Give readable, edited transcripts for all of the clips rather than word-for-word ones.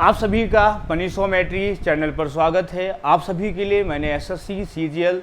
आप सभी का मनीषोमेट्री चैनल पर स्वागत है। आप सभी के लिए मैंने एसएससी सीजीएल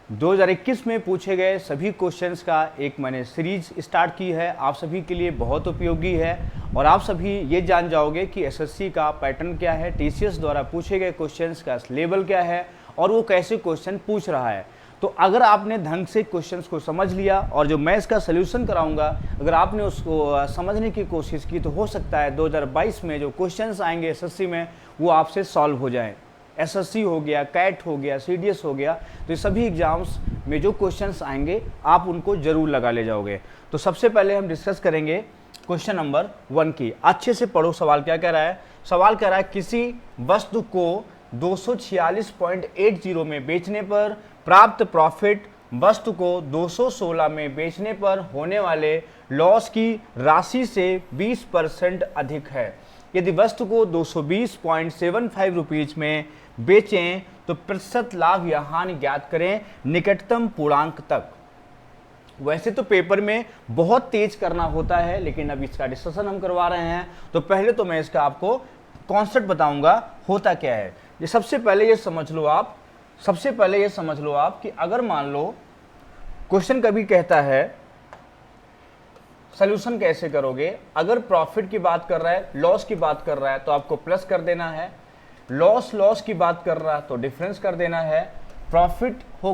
2021 में पूछे गए सभी क्वेश्चंस का एक मैंने सीरीज स्टार्ट की है। आप सभी के लिए बहुत उपयोगी है और आप सभी ये जान जाओगे कि एसएससी का पैटर्न क्या है, टीसीएस द्वारा पूछे गए क्वेश्चंस का लेवल क्या है और वो कैसे क्वेश्चन पूछ रहा है। तो अगर आपने ढंग से क्वेश्चंस को समझ लिया और जो मैं इसका सलूशन कराऊंगा अगर आपने उसको समझने की कोशिश की तो हो सकता है 2022 में जो क्वेश्चंस आएंगे एसएससी में वो आपसे सॉल्व हो जाएं। एसएससी हो गया, कैट हो गया, सीडीएस हो गया, तो ये सभी एग्जाम्स में जो क्वेश्चंस आएंगे आप उनको जरूर लगा ले जाओगे। तो सबसे पहले हम डिस्कस करेंगे क्वेश्चन नंबर 1 की। अच्छे से पढ़ो, सवाल क्या कह रहा है। सवाल कह रहा है किसी वस्तु को 246.80 में बेचने पर प्राप्त प्रॉफिट वस्तु को 216 में बेचने पर होने वाले लॉस की राशि से 20% अधिक है। यदि वस्तु को 220.75 रुपीज में बेचें तो प्रतिशत लाभ या हानि ज्ञात करें निकटतम पूर्णांक तक। वैसे तो पेपर में बहुत तेज करना होता है लेकिन अब इसका डिस्कशन हम करवा रहे हैं तो पहले तो मैं इसका आपको कॉन्सेप्ट बताऊंगा होता क्या है। ये सबसे पहले ये समझ लो आप कि अगर मान लो क्वेश्चन कभी कहता है सॉल्यूशन कैसे करोगे। अगर प्रॉफिट की बात कर रहा है, लॉस की बात कर रहा है तो आपको प्लस कर देना है। लॉस की बात कर रहा है तो डिफरेंस कर देना है। प्रॉफिट हो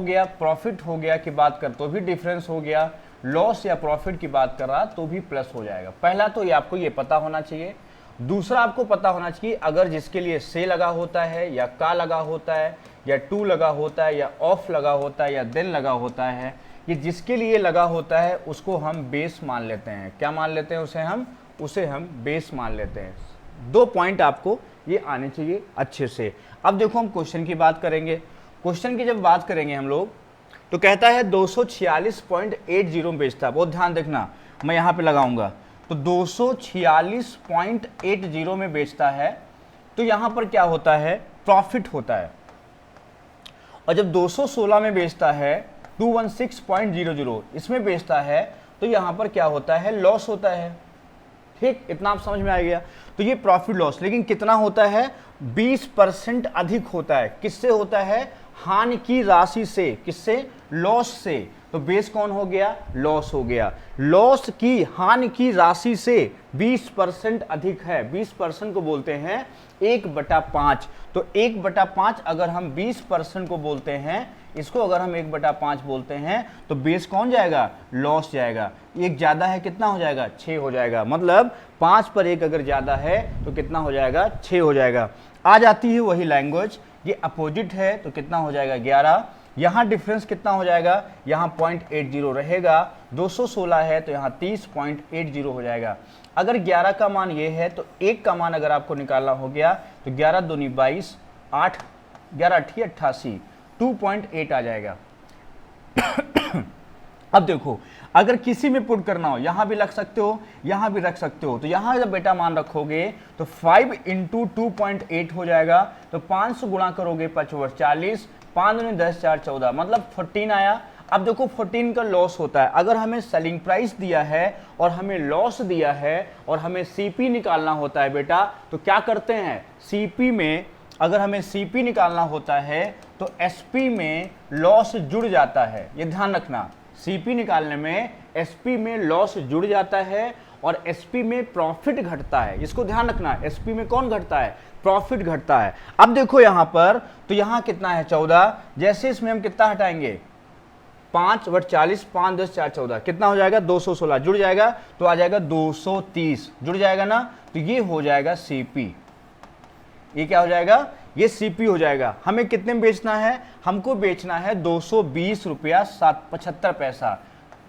गया की बात कर तो भी डिफरेंस हो गया। लॉस या प्रॉफिट की बात कर रहा तो भी प्लस हो जाएगा। पहला तो ये आपको ये पता होना चाहिए। दूसरा आपको पता होना चाहिए अगर जिसके लिए से लगा होता है या का लगा होता है या टू लगा होता है या ऑफ लगा होता है या देन लगा होता है, ये जिसके लिए लगा होता है उसको हम बेस मान लेते हैं। क्या मान लेते हैं? उसे हम बेस मान लेते हैं। 2 पॉइंट आपको ये आने चाहिए अच्छे से। अब देखो हम क्वेश्चन की बात करेंगे। क्वेश्चन की जब बात करेंगे हम लोग तो कहता है 246.80 में बेचता है। बहुत ध्यान देखना, मैं यहाँ पे लगाऊंगा तो 246.80 में बेचता है तो यहाँ पर क्या होता है? प्रॉफिट होता है। और जब 216 में बेचता है 216.00 इसमें बेचता है तो यहाँ पर क्या होता है? लॉस होता है। ठीक, इतना आप समझ में आ गया। तो ये प्रॉफिट लॉस, लेकिन कितना होता है? 20% अधिक होता है। किससे होता है? हानि की राशि से। किससे? लॉस से। तो बेस कौन हो गया? लॉस हो गया। लॉस की हानि की राशि से 20% अधिक है। 20% को बोलते हैं 1/5। तो 1/5 अगर हम 20% को बोलते हैं, इसको अगर हम 1/5 बोलते हैं तो बेस कौन जाएगा? लॉस जाएगा। एक ज्यादा है, कितना हो जाएगा? 6 हो जाएगा। मतलब 5 पर 1 अगर ज्यादा है तो कितना हो जाएगा? 6 हो जाएगा। आ जाती है वही लैंग्वेज, ये अपोजिट है तो कितना हो जाएगा? 11। यहाँ डिफरेंस कितना हो जाएगा? यहाँ 0.80 रहेगा। 216 है तो यहाँ 30.80 हो जाएगा। अगर 11 का मान ये है तो 1 का मान अगर आपको निकालना हो गया तो 11 दूनी 22, 8 11 8 88, 2.8 आ जाएगा। अब देखो अगर किसी में पुट करना हो, यहां भी रख सकते हो, यहां भी रख सकते हो। तो यहां जब बेटा मान रखोगे तो 5 × 2.8 हो जाएगा। तो 500 गुणा करोगे 5 × 40, 5 × 10 4 14, मतलब 14 आया। अब देखो 14 का लॉस होता है। अगर हमें सेलिंग प्राइस दिया है और हमें लॉस दिया है और हमें सीपी निकालना होता है बेटा, तो क्या करते हैं? सीपी में अगर हमें सीपी निकालना होता है तो एसपी में लॉस जुड़ जाता है। ये ध्यान रखना, सीपी निकालने में एसपी में लॉस जुड़ जाता है और एसपी में प्रॉफिट घटता है। इसको ध्यान रखना, एसपी में कौन घटता है? प्रॉफिट घटता है। अब देखो यहां पर तो यहां कितना है? 14। जैसे इसमें हम कितना हटाएंगे? 5/40, 5 10 4 14, कितना हो जाएगा? 216 जुड़ जाएगा तो आ जाएगा 230 जुड़ जाएगा ना। तो ये हो जाएगा सीपी। ये क्या हो जाएगा? ये सीपी हो जाएगा। हमें कितने में बेचना है? हमको बेचना है 220 रुपया 75 पैसा।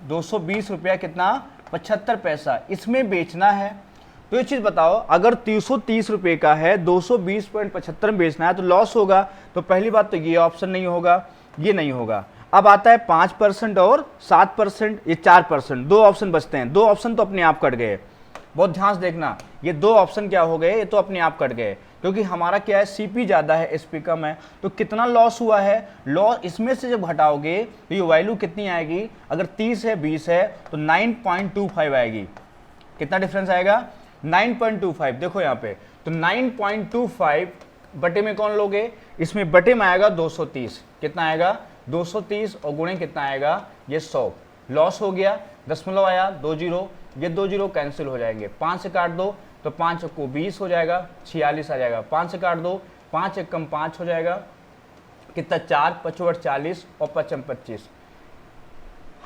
220 रुपया कितना? 75 पैसा इसमें बेचना है। तो ये चीज बताओ, अगर 330 रुपये का है 220.75 में बेचना है तो लॉस होगा। तो पहली बात तो ये ऑप्शन नहीं होगा, ये नहीं होगा। अब आता है 5% और 7%, ये 4%। 2 ऑप्शन बचते हैं। 2 ऑप्शन तो अपने आप कट गए। बहुत ध्यान से देखना, ये 2 ऑप्शन क्या हो गए? ये तो अपने आप कट गए क्योंकि हमारा क्या है? सीपी ज्यादा है, एसपी कम है। तो कितना लॉस हुआ है? लॉस इसमें से जब घटाओगे तो ये वैल्यू कितनी आएगी? अगर 30 है 20 है तो 9.25 आएगी। कितना डिफरेंस आएगा? 9.25 देखो यहाँ पे, तो 9.25 बटे में कौन लोगे, इसमें बटे में आएगा 230, कितना आएगा 230 और गुणे कितना आएगा ये 100, लॉस हो गया, दशमलव आया 2 जीरो, ये 2 जीरो कैंसिल हो जाएंगे, 5 से काट दो तो 5 को 20 हो जाएगा, 46 आ जाएगा, 5 से काट दो 5 एकम 5 हो जाएगा, कितना 4 5 40 और 5 25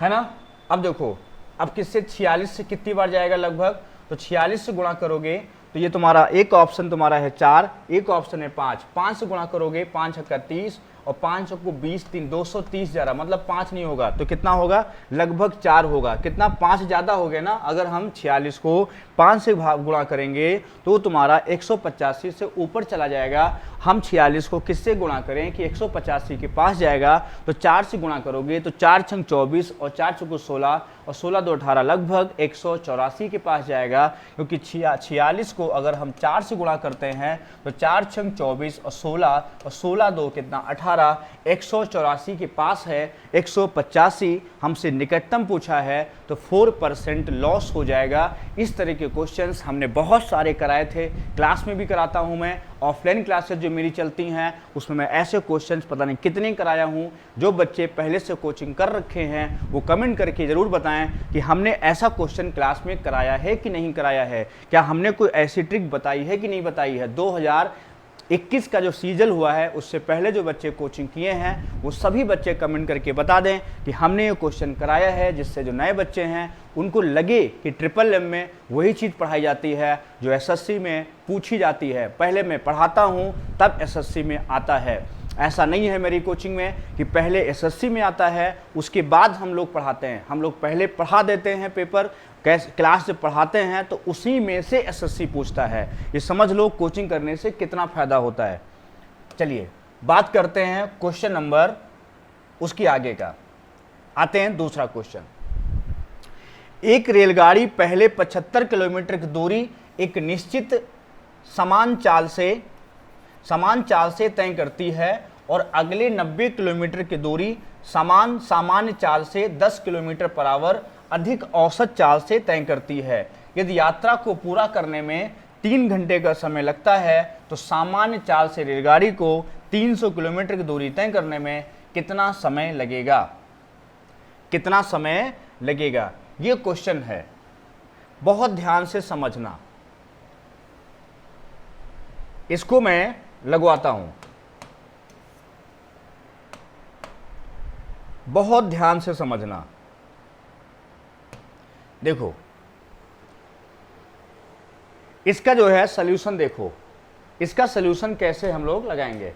है ना। अब देखो अब किससे 46 से कितनी बार जाएगा लगभग, तो 46 से गुणा करोगे तो ये तुम्हारा एक ऑप्शन तुम्हारा है 4, एक ऑप्शन है 5, 5 से गुणा करोगे 5 छक्का 30 और 5 को 20 3 230 जा रहा, मतलब 5 नहीं होगा तो कितना होगा लगभग 4 होगा, कितना 5 ज्यादा हो गया ना। अगर हम 46 को 5 से गुणा करेंगे तो तुम्हारा 185 से ऊपर चला जाएगा। हम 46 को किससे गुणा करें कि 185 के पास जाएगा, तो 4 से गुणा करोगे तो 4 छंग 24 और 4 चौको 16 और 16 दो 18, लगभग 184 के पास जाएगा, क्योंकि 46 को अगर हम 4 से गुणा करते हैं तो 4 छंग 24 और 16 दो कितना 18, 184 के पास है। 185 हमसे निकटतम पूछा है तो 4% लॉस हो जाएगा। इस तरह के क्वेश्चंस हमने बहुत सारे कराए थे, क्लास में भी कराता हूं मैं, ऑफलाइन क्लासेस जो मेरी चलती हैं उसमें मैं ऐसे क्वेश्चंस पता नहीं कितने कराया हूं। जो बच्चे पहले से कोचिंग कर रखे हैं वो कमेंट करके ज़रूर बताएं कि हमने ऐसा क्वेश्चन क्लास में कराया है कि नहीं कराया है, क्या हमने कोई ऐसी ट्रिक बताई है कि नहीं बताई है। 2021 का जो सीजन हुआ है उससे पहले जो बच्चे कोचिंग किए हैं वो सभी बच्चे कमेंट करके बता दें कि हमने ये क्वेश्चन कराया है, जिससे जो नए बच्चे हैं उनको लगे कि ट्रिपल एम में वही चीज़ पढ़ाई जाती है जो एसएससी में पूछी जाती है। पहले मैं पढ़ाता हूँ तब एसएससी में आता है, ऐसा नहीं है मेरी कोचिंग में कि पहले एसएससी में आता है उसके बाद हम लोग पढ़ाते हैं। हम लोग पहले पढ़ा देते हैं पेपर, क्लास जब पढ़ाते हैं तो उसी में से एसएससी पूछता है। ये समझ लो कोचिंग करने से कितना फ़ायदा होता है। चलिए बात करते हैं क्वेश्चन नंबर उसकी आगे का, आते हैं दूसरा क्वेश्चन। एक रेलगाड़ी पहले 75 किलोमीटर की दूरी एक निश्चित समान चाल से तय करती है और अगले 90 किलोमीटर की दूरी सामान्य चाल से 10 किलोमीटर पर आवर अधिक औसत चाल से तय करती है। यदि यात्रा को पूरा करने में 3 घंटे का समय लगता है तो सामान्य चाल से रेलगाड़ी को 300 किलोमीटर की दूरी तय करने में कितना समय लगेगा, कितना समय लगेगा। ये क्वेश्चन है, बहुत ध्यान से समझना। इसको मैं लगवाता हूं, बहुत ध्यान से समझना। देखो इसका जो है सॉल्यूशन, देखो इसका सॉल्यूशन कैसे हम लोग लगाएंगे।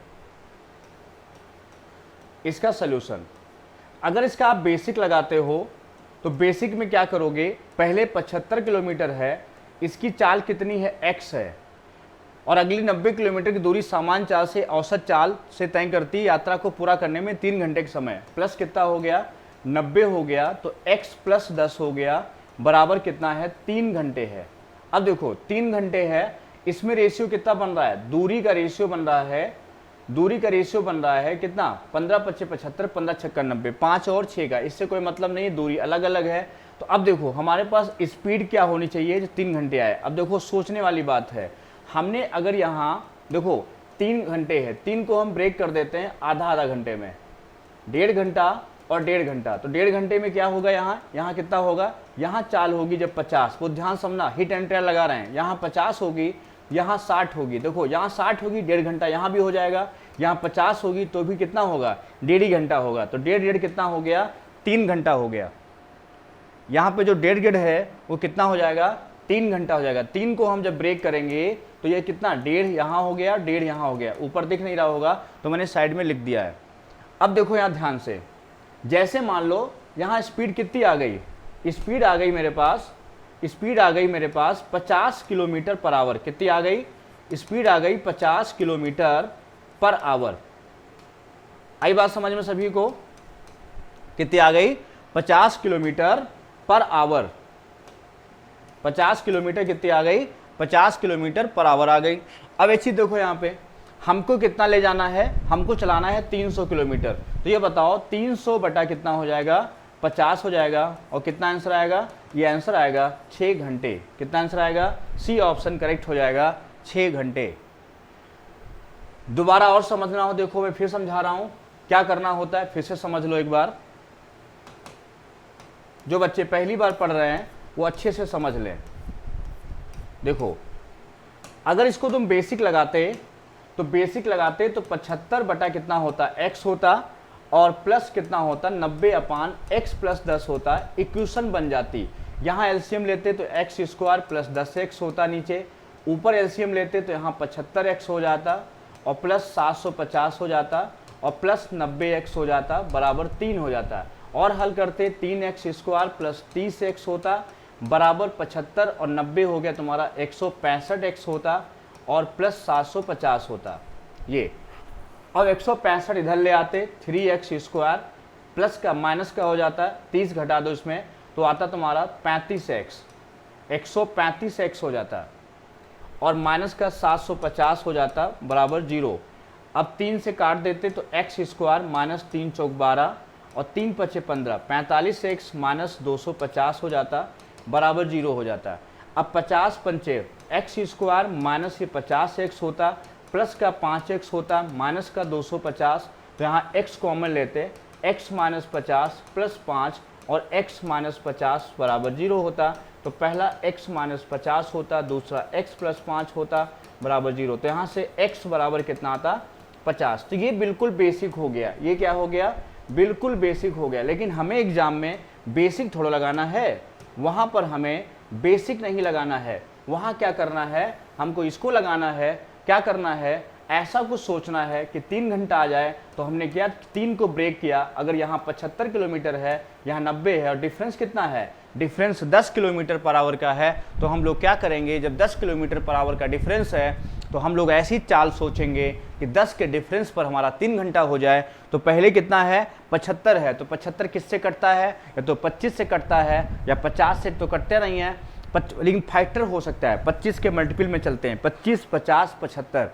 इसका सॉल्यूशन अगर इसका आप बेसिक लगाते हो तो बेसिक में क्या करोगे, पहले 75 किलोमीटर है, इसकी चाल कितनी है x है, और अगली 90 किलोमीटर की दूरी सामान्य चाल से औसत चाल से तय करती है। यात्रा को पूरा करने में 3 घंटे का समय, प्लस कितना हो गया 90 हो गया, तो x प्लस 10 हो गया बराबर कितना है 3 घंटे है। अब देखो 3 घंटे है, इसमें रेशियो कितना बन रहा है, दूरी का रेशियो बन रहा है, कितना 15 25 75, 15 छक्का 90, 5 और 6 का, इससे कोई मतलब नहीं, दूरी अलग अलग है। तो अब देखो हमारे पास स्पीड क्या होनी चाहिए जो 3 घंटे आए। अब देखो सोचने वाली बात है, हमने अगर यहाँ देखो 3 घंटे है, 3 को हम ब्रेक कर देते हैं आधा घंटे में, 1.5 घंटा और 1.5 घंटा, तो 1.5 घंटे में क्या होगा, यहाँ कितना होगा, यहाँ चाल होगी जब 50, वो ध्यान समझना, हिट एंड ट्रायल लगा रहे हैं, यहाँ 50 होगी, यहाँ 60 होगी। देखो यहाँ 60 होगी, 1.5 घंटा यहाँ भी हो जाएगा, यहाँ 50 होगी तो भी कितना होगा 1.5 घंटा होगा, तो 1.5 कितना हो गया 3 घंटा हो गया। यहाँ पे जो 1.5 है वो कितना हो जाएगा 3 घंटा हो जाएगा। 3 को हम जब ब्रेक करेंगे तो ये कितना 1.5 यहाँ हो गया, 1.5 यहाँ हो गया, ऊपर दिख नहीं रहा होगा तो मैंने साइड में लिख दिया है। अब देखो यहाँ ध्यान से, जैसे मान लो यहाँ स्पीड कितनी आ गई, स्पीड आ गई मेरे पास 50 किलोमीटर पर आवर, कितनी आ गई, स्पीड आ गई 50 किलोमीटर पर आवर। आई बात समझ में सभी को, कितनी आ गई 50 किलोमीटर पर आवर, 50 किलोमीटर कितनी आ गई 50 किलोमीटर पर आवर आ गई। अब एक चीज देखो यहाँ पे हमको कितना ले जाना है, हमको चलाना है 300 किलोमीटर, तो ये बताओ 300 बटा कितना हो जाएगा 50 हो जाएगा। और कितना आंसर आएगा? ये आंसर आएगा 6 घंटे। कितना आंसर आएगा? सी ऑप्शन करेक्ट हो जाएगा, 6 घंटे। दोबारा और समझना हो, देखो मैं फिर समझा रहा हूं क्या करना होता है, फिर से समझ लो एक बार। जो बच्चे पहली बार पढ़ रहे हैं वो अच्छे से समझ लें। देखो अगर इसको तुम बेसिक लगाते तो 75 बटा कितना होता, x होता, और प्लस कितना होता, 90/x प्लस 10 होता, इक्वेशन बन जाती। यहाँ एलसीएम लेते तो x स्क्वायर प्लस 10x होता नीचे, ऊपर एलसीएम लेते तो यहाँ 75x हो जाता, और प्लस 750 हो जाता, और प्लस 90x हो जाता, बराबर 3 हो जाता। और हल करते 3x स्क्वायर प्लस 30x होता, बराबर 75, और 90 हो गया तुम्हारा 165x होता, और प्लस 750 होता। ये अब 165 इधर ले आते, 3x स्क्वायर प्लस का माइनस का हो जाता है, 30 घटा दो इसमें तो आता तुम्हारा 35x, 135x हो जाता, और माइनस का 750 हो जाता, बराबर 0। अब 3 से काट देते तो x स्क्वायर माइनस 3 चौक 12, और 3 पचे 15, 45x माइनस 250 हो जाता, बराबर 0 हो जाता। अब 50 पंचे x स्क्वायर माइनस ये 50x होता, प्लस का 5x होता, माइनस का 250, तो यहाँ x कॉमन लेते, x माइनस 50 प्लस 5, और x माइनस 50 बराबर 0 होता। तो पहला x माइनस 50 होता, दूसरा x प्लस 5 होता, बराबर 0। तो यहाँ से x बराबर कितना आता, 50। तो ये बिल्कुल बेसिक हो गया। ये क्या हो गया? बिल्कुल बेसिक हो गया। लेकिन हमें एग्जाम में बेसिक थोड़ा लगाना है, वहाँ पर हमें बेसिक नहीं लगाना है। वहाँ क्या करना है, हमको इसको लगाना है। क्या करना है, ऐसा कुछ सोचना है कि 3 घंटा आ जाए। तो हमने क्या, 3 को ब्रेक किया। अगर यहाँ 75 किलोमीटर है, यहाँ 90 है, और डिफरेंस कितना है, डिफरेंस 10 किलोमीटर पर आवर का है। तो हम लोग क्या करेंगे, जब 10 किलोमीटर पर आवर का डिफरेंस है तो हम लोग ऐसी चाल सोचेंगे कि 10 के डिफरेंस पर हमारा 3 घंटा हो जाए। तो पहले कितना है, 75 है, तो 75 किससे कटता है, या तो 25 से कटता है, या 50 से तो कटते नहीं है, लेकिन फैक्टर हो सकता है। 25 के मल्टीपल में चलते हैं, 25, 50, 75।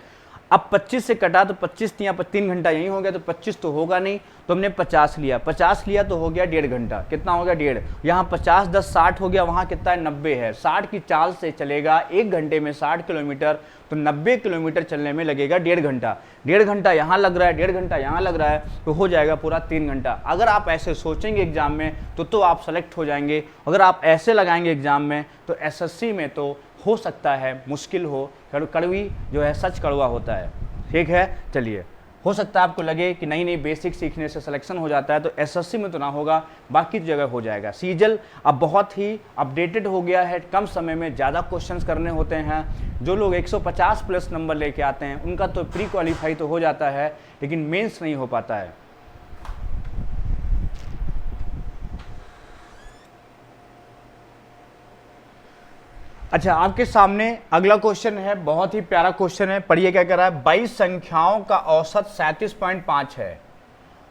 अब 25 से कटा तो 25 या 3 घंटा यहीं हो गया, तो 25 तो होगा नहीं, तो हमने 50 लिया। 50 लिया तो हो गया 1.5 घंटा। कितना हो गया, 1.5। यहाँ 50, 10, 60 हो गया, वहाँ कितना है, 90 है। 60 की चाल से चलेगा 1 घंटे में 60 किलोमीटर, तो 90 किलोमीटर चलने में लगेगा 1.5 घंटा। 1.5 घंटा यहाँ लग रहा है, 1.5 घंटा यहाँ लग रहा है, तो हो जाएगा पूरा 3 घंटा। अगर आप ऐसे सोचेंगे एग्जाम में तो आप सेलेक्ट हो जाएंगे। अगर आप ऐसे लगाएंगे एग्जाम में तो एसएससी में तो हो सकता है मुश्किल हो, कड़वी जो है सच कड़वा होता है। ठीक है, चलिए, हो सकता है आपको लगे कि नहीं बेसिक सीखने से सिलेक्शन हो जाता है, तो एसएससी में तो ना होगा, बाकी जगह हो जाएगा। सीजल अब बहुत ही अपडेटेड हो गया है, कम समय में ज़्यादा क्वेश्चंस करने होते हैं। जो लोग 150 प्लस नंबर लेके आते हैं उनका तो प्री क्वालिफाई तो हो जाता है, लेकिन मेंस नहीं हो पाता है। अच्छा, आपके सामने अगला क्वेश्चन है, बहुत ही प्यारा क्वेश्चन है। पढ़िए क्या कर रहा है। 22 संख्याओं का औसत 37.5 है,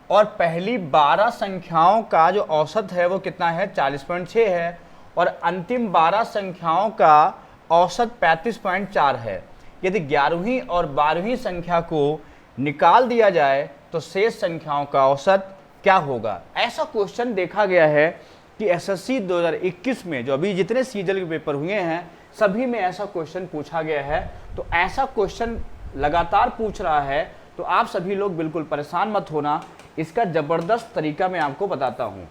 और पहली 12 संख्याओं का जो औसत है वो कितना है, 40.6 है, और अंतिम 12 संख्याओं का औसत 35.4 है। यदि 11वीं और 12वीं संख्या को निकाल दिया जाए तो शेष संख्याओं का औसत क्या होगा। ऐसा क्वेश्चन देखा गया है कि एसएससी 2021 में जो अभी जितने सीजल के पेपर हुए हैं सभी में ऐसा क्वेश्चन पूछा गया है। तो ऐसा क्वेश्चन लगातार पूछ रहा है, तो आप सभी लोग बिल्कुल परेशान मत होना। इसका ज़बरदस्त तरीका मैं आपको बताता हूँ।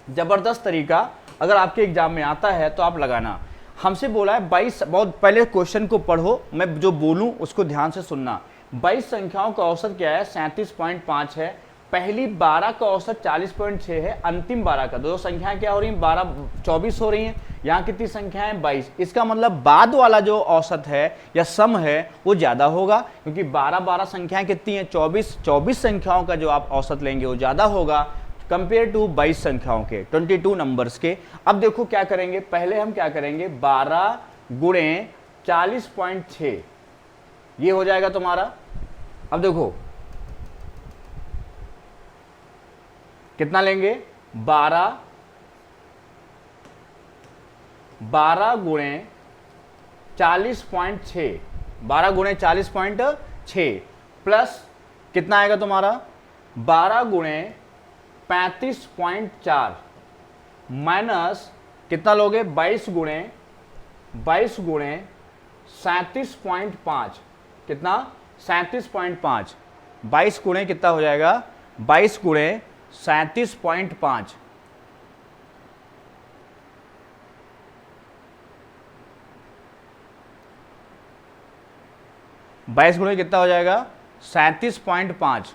ज़बरदस्त तरीका अगर आपके एग्जाम में आता है तो आप लगाना। हमसे बोला है 22, बहुत पहले क्वेश्चन को पढ़ो, मैं जो बोलूँ उसको ध्यान से सुनना। 22 संख्याओं का औसत क्या है, 37.5 है। पहली 12 का औसत 40.6 है, अंतिम 12 का, दो संख्याएं क्या हो रही हैं, 12, 24 हो रही हैं। यहाँ कितनी संख्याएं, 22। इसका मतलब बाद वाला जो औसत है या सम है वो ज़्यादा होगा, क्योंकि 12 संख्याएं कितनी हैं, 24 संख्याओं का जो आप औसत लेंगे वो ज़्यादा होगा कंपेयर टू 22 संख्याओं के, 22 नंबर्स के। अब देखो क्या करेंगे, पहले हम क्या करेंगे, 12 गुणे 40.6 ये हो जाएगा तुम्हारा। अब देखो कितना लेंगे, 12 गुणे 40.6, 12 गुणे 40.6 प्लस कितना आएगा तुम्हारा, 12 गुणे 35.4 माइनस कितना लोगे 22 गुणे 37.5 कितना 37.5 22 गुणे कितना हो जाएगा 22 गुणे 37.5 22 गुणे कितना हो जाएगा 37.5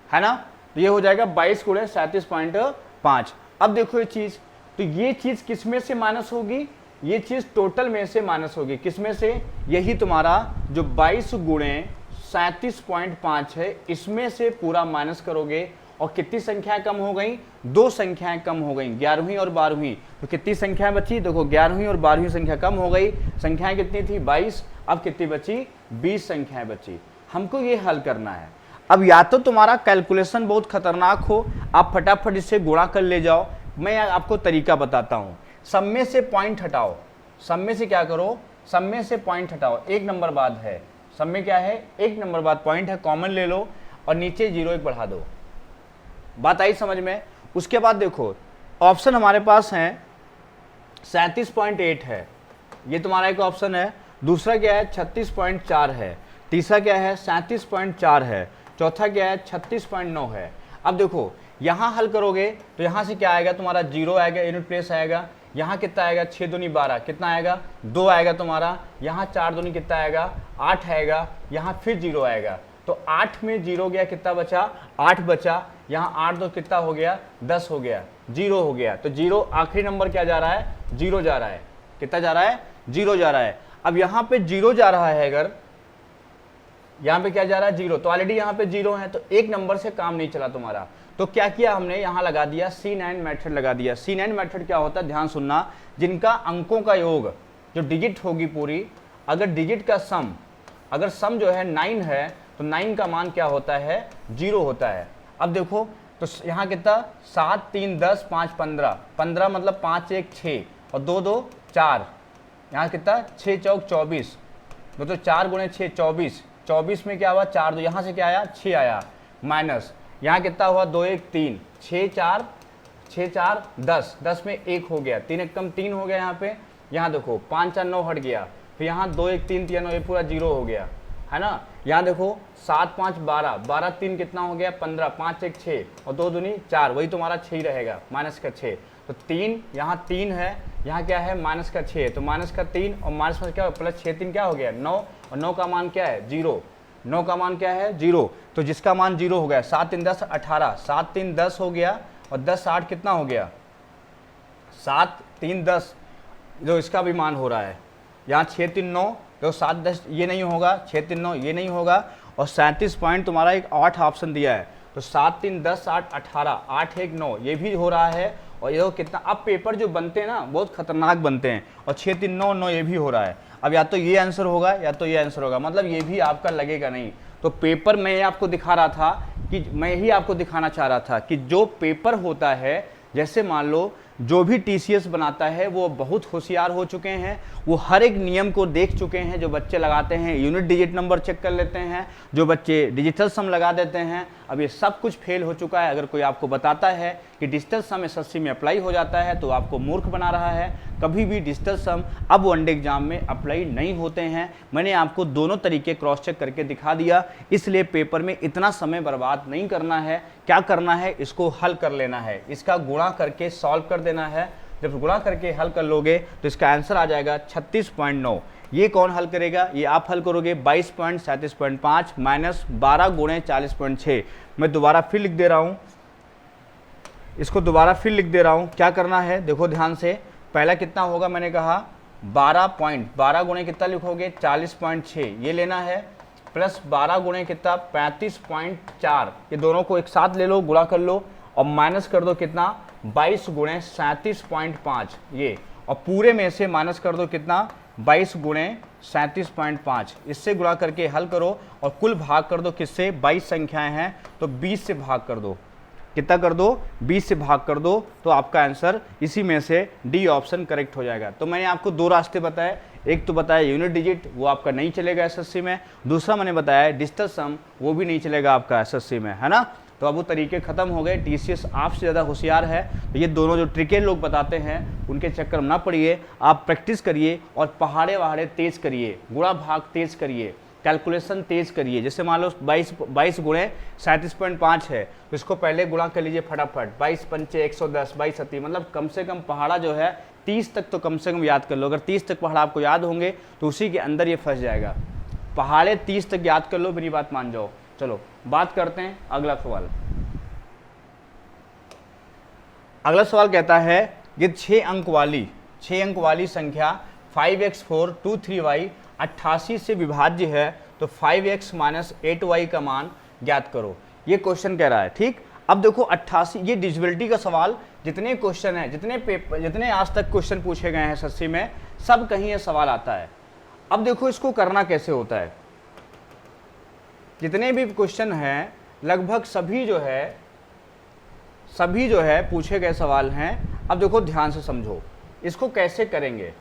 है ना। तो ये हो जाएगा 22 गुणे 37.5। अब देखो ये चीज, तो ये चीज किस में से माइनस होगी, ये चीज टोटल में से माइनस होगी, किस में से, यही तुम्हारा जो 22 गुणे 37.5 है इसमें से पूरा माइनस करोगे। और कितनी संख्याएं कम हो गई, 2 संख्याएं कम हो गई, 11वीं और 12वीं। तो कितनी संख्याएं बची, देखो 11वीं और 12वीं संख्या कम हो गई। संख्याएं कितनी थी 22, अब कितनी बची 20 संख्याएं बची। हमको ये हल करना है। अब या तो तुम्हारा कैलकुलेशन बहुत खतरनाक हो, आप फटाफट इससे गुणा कर ले जाओ, मैं आपको तरीका बताता हूं। सब में से पॉइंट हटाओ, सब में से क्या करो, सब में से पॉइंट हटाओ, 1 नंबर बाद है, सब में क्या है 1 नंबर बाद पॉइंट है, कॉमन ले लो और नीचे 0 1 बढ़ा दो। बात आई समझ में। उसके बाद देखो ऑप्शन हमारे पास है 37.8 है, ये तुम्हारा एक ऑप्शन है। दूसरा क्या है 36.4 है, तीसरा क्या है 37.4 है, चौथा क्या है 36.9 है। अब देखो यहाँ हल करोगे तो यहाँ से क्या आएगा तुम्हारा 0 आएगा, यूनिट प्लेस आएगा। यहाँ कितना आएगा 6 दूनी 12, कितना आएगा 2 आएगा तुम्हारा। यहाँ 4 दूनी कितना आएगा 8 आएगा, यहाँ फिर 0 आएगा। तो 8 में 0 गया, कितना बचा 8 बचा। यहाँ 8 2 कितना हो गया 10 हो गया, 0 हो गया। तो 0 आखिरी नंबर क्या जा रहा है 0 जा रहा है, कितना जा रहा है 0 जा रहा है। अब यहाँ पे 0 जा रहा है, अगर यहाँ पे क्या जा रहा है 0, तो ऑलरेडी यहाँ पे 0 है, तो 1 नंबर से काम नहीं चला तुम्हारा। तो क्या किया हमने, यहाँ लगा दिया C9 मेथड लगा दिया। C9 मेथड क्या होता है, ध्यान सुनना, जिनका अंकों का योग जो डिजिट होगी पूरी, अगर डिजिट का सम, अगर सम जो है 9 है तो 9 का मान क्या होता है 0 होता है। अब देखो तो यहाँ कितना 7 3 10 5 15, 15 मतलब 5 1 6 और 2 2 4, यहाँ कितना 6 चौक 24, तो 4 गुणे 6 24, 24 में क्या हुआ 4 2, यहाँ से क्या आया 6 आया, माइनस यहाँ कितना हुआ 2 1 3, 6 4 10, 10 में 1 हो गया, 3 1 कम 3 हो गया यहाँ पे। यहाँ देखो 5 4 9 हट गया, फिर यहाँ 2 1 3 3 9, ये पूरा 0 हो गया है ना। यहाँ देखो 7 5 12, 12 3 कितना हो गया 15, 5 1 6 और 2 दूनी 4, वही तुम्हारा 6 रहेगा, माइनस का 6। तो 3 यहाँ 3 है, यहाँ क्या है माइनस का 6, तो माइनस का 3 और माइनस में क्या प्लस 6 3 क्या हो गया 9, और 9 का मान क्या है 0, 9 का मान क्या है 0। तो जिसका मान 0 हो गया 7 3 10 18, 7 3 10 हो गया और 10 8 कितना हो गया 7 3 10, जो इसका भी मान हो रहा है। यहाँ 6 3 9, तो 7 10 ये नहीं होगा, 6 3 9 ये नहीं होगा, और 37 पॉइंट तुम्हारा एक 8 ऑप्शन दिया है, तो 7 3 10 8 18, 8 1 9 ये भी हो रहा है। और ये कितना, अब पेपर जो बनते हैं ना बहुत खतरनाक बनते हैं, और 6 3 9 9 ये भी हो रहा है। अब या तो ये आंसर होगा या तो ये आंसर होगा, मतलब ये भी आपका लगेगा नहीं। तो पेपर मैं आपको दिखा रहा था कि मैं ही आपको दिखाना चाह रहा था कि जो पेपर होता है, जैसे मान लो जो भी TCS बनाता है वो बहुत होशियार हो चुके हैं, वो हर एक नियम को देख चुके हैं। जो बच्चे लगाते हैं यूनिट डिजिट नंबर चेक कर लेते हैं, जो बच्चे डिजिटल सम लगा देते हैं, अब ये सब कुछ फेल हो चुका है। अगर कोई आपको बताता है कि डिजिटल सम SSC में अप्लाई हो जाता है तो आपको मूर्ख बना रहा है। कभी भी डिजिटल सम अब वनडे एग्जाम में अप्लाई नहीं होते हैं। मैंने आपको दोनों तरीके क्रॉस चेक करके दिखा दिया, इसलिए पेपर में इतना समय बर्बाद नहीं करना है। क्या करना है, इसको हल कर लेना है, इसका गुणा करके सॉल्व कर देना है। जब गुणा करके हल कर लोगे तो इसका आंसर आ जाएगा 36.9। ये कौन हल करेगा, ये आप हल करोगे। 22.37.5 माइनस 12 गुणे 40.6। मैं दोबारा फिर लिख दे रहा हूँ, इसको दोबारा फिर लिख दे रहा हूँ। क्या करना है देखो ध्यान से, पहला कितना होगा मैंने कहा 12 गुणे कितना लिखोगे 40.6 ये लेना है, प्लस 12 गुणे कितना 35.4, ये दोनों को एक साथ ले लो, गुणा कर लो और माइनस कर दो कितना 22 गुणे 37.5 ये, और पूरे में से माइनस कर दो कितना 22 गुणे 37.5। इससे गुणा करके हल करो और कुल भाग कर दो किससे, 22 संख्याएं हैं तो 20 से भाग कर दो। कितना कर दो, 20 से भाग कर दो, तो आपका आंसर इसी में से डी ऑप्शन करेक्ट हो जाएगा। तो मैंने आपको दो रास्ते बताए, एक तो बताया यूनिट डिजिट, वो आपका नहीं चलेगा एसएससी में, दूसरा मैंने बताया डिजिटल सम, वो भी नहीं चलेगा आपका एसएससी में, है ना। तो अब वो तरीके खत्म हो गए, टीसीएस आपसे ज़्यादा होशियार है, तो ये दोनों जो ट्रिकें लोग बताते हैं उनके चक्कर में ना पड़िए, आप प्रैक्टिस करिए और पहाड़े वहाड़े तेज करिए, गुणा भाग तेज करिए, कैलकुलेशन तेज करिए। जैसे मान लो 22 गुणे 37.5 है, तो इसको पहले गुणा कर लीजिए फटाफट, 22 पंचे 110, 22 सती, मतलब कम से कम पहाड़ा जो है 30 तक तो कम से कम याद कर लो। अगर 30 तक पहाड़ा आपको याद होंगे तो उसी के अंदर ये फंस जाएगा। पहाड़े 30 तक याद कर लो, मेरी बात मान जाओ। चलो बात करते हैं अगला सवाल। अगला सवाल कहता है कि 6 अंक वाली संख्या 5x4 23y 88 से विभाज्य है, तो 5x - 8y का मान ज्ञात करो। ये क्वेश्चन कह रहा है, ठीक। अब देखो 88, ये डिविजिबिलिटी का सवाल, जितने क्वेश्चन है, जितने आज तक क्वेश्चन पूछे गए हैं एसएससी में, सब कहीं ये सवाल आता है। अब देखो इसको करना कैसे होता है। जितने भी क्वेश्चन हैं लगभग सभी जो है पूछे गए सवाल हैं। अब देखो ध्यान से समझो इसको कैसे करेंगे।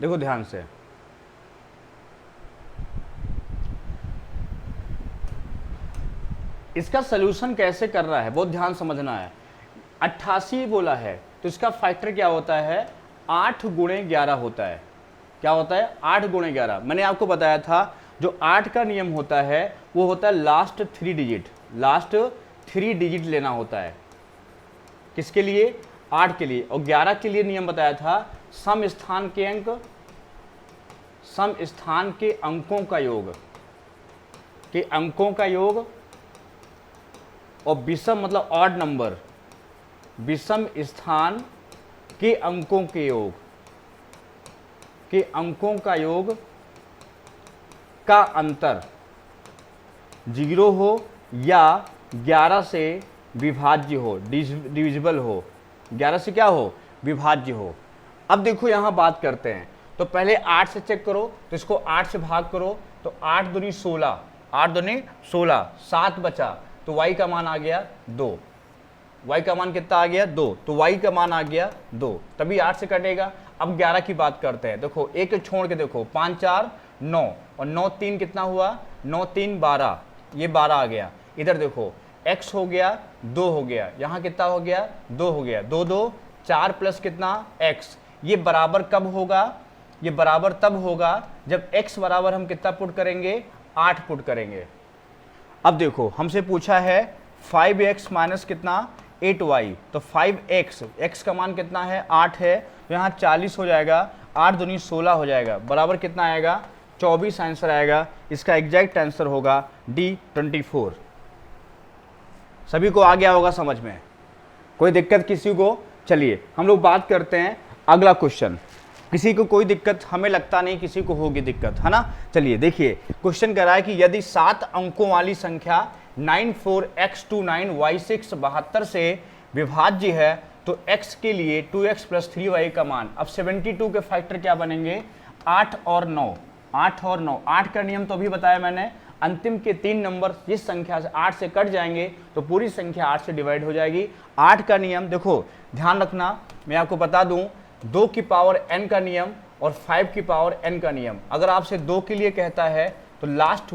देखो ध्यान से, इसका सलूशन कैसे कर रहा है बहुत ध्यान समझना है। 88 बोला है तो इसका फैक्टर क्या होता है, 8 गुणे 11 होता है। क्या होता है, 8 गुणे 11। मैंने आपको बताया था जो 8 का नियम होता है वो होता है लास्ट 3 डिजिट लेना होता है। किसके लिए, 8 के लिए। और 11 के लिए नियम बताया था सम स्थान के अंकों का योग, और विषम मतलब ऑड नंबर, विषम स्थान के अंकों का योग का अंतर 0 हो या 11 से विभाज्य हो, डिविजिबल हो, 11 से क्या हो, विभाज्य हो। अब देखो यहां बात करते हैं, तो पहले 8 से चेक करो, तो इसको 8 से भाग करो, तो 8 दूनी 16, 8 दूनी 16, 7 बचा, तो y का मान आ गया 2। y का मान कितना आ गया, 2, तो y का मान आ गया 2, तभी 8 से कटेगा। अब 11 की बात करते हैं। देखो एक छोड़ के देखो, 5 4 9 और 9 3 कितना हुआ, 9 3 12, ये 12 आ गया। इधर देखो x हो गया 2 हो गया, यहाँ कितना हो गया 2 हो गया, 2 2 4 प्लस कितना x। ये बराबर कब होगा, ये बराबर तब होगा जब x बराबर हम कितना पुट करेंगे, 8 पुट करेंगे। अब देखो हमसे पूछा है 5x माइनस कितना 8y, तो 5x, x का मान कितना है 8 है, तो यहाँ 40 हो जाएगा, 8 दूनी 16 हो जाएगा, बराबर कितना आएगा 24 आंसर आएगा। इसका एग्जैक्ट आंसर होगा D 24। सभी को आ गया होगा समझ में, कोई दिक्कत किसी को। चलिए हम लोग बात करते हैं अगला क्वेश्चन। किसी को कोई दिक्कत, हमें लगता नहीं किसी को होगी दिक्कत, है ना। चलिए देखिए क्वेश्चन कह रहा है कि यदि 7 अंकों वाली संख्या 94x29y6 72 से विभाज्य है तो x के लिए 2x + 3y का मान। अब 72 के फैक्टर क्या बनेंगे, 8 और 9, 8 और 9। 8 का नियम तो अभी बताया मैंने, अंतिम के 3 नंबर जिस संख्या से 8 से कट जाएंगे तो पूरी संख्या 8 से डिवाइड हो जाएगी। 8 का नियम देखो ध्यान रखना, मैं आपको बता दूं, 2 की पावर n का नियम और 5 की पावर n का नियम। अगर आपसे 2 के लिए कहता है तो लास्ट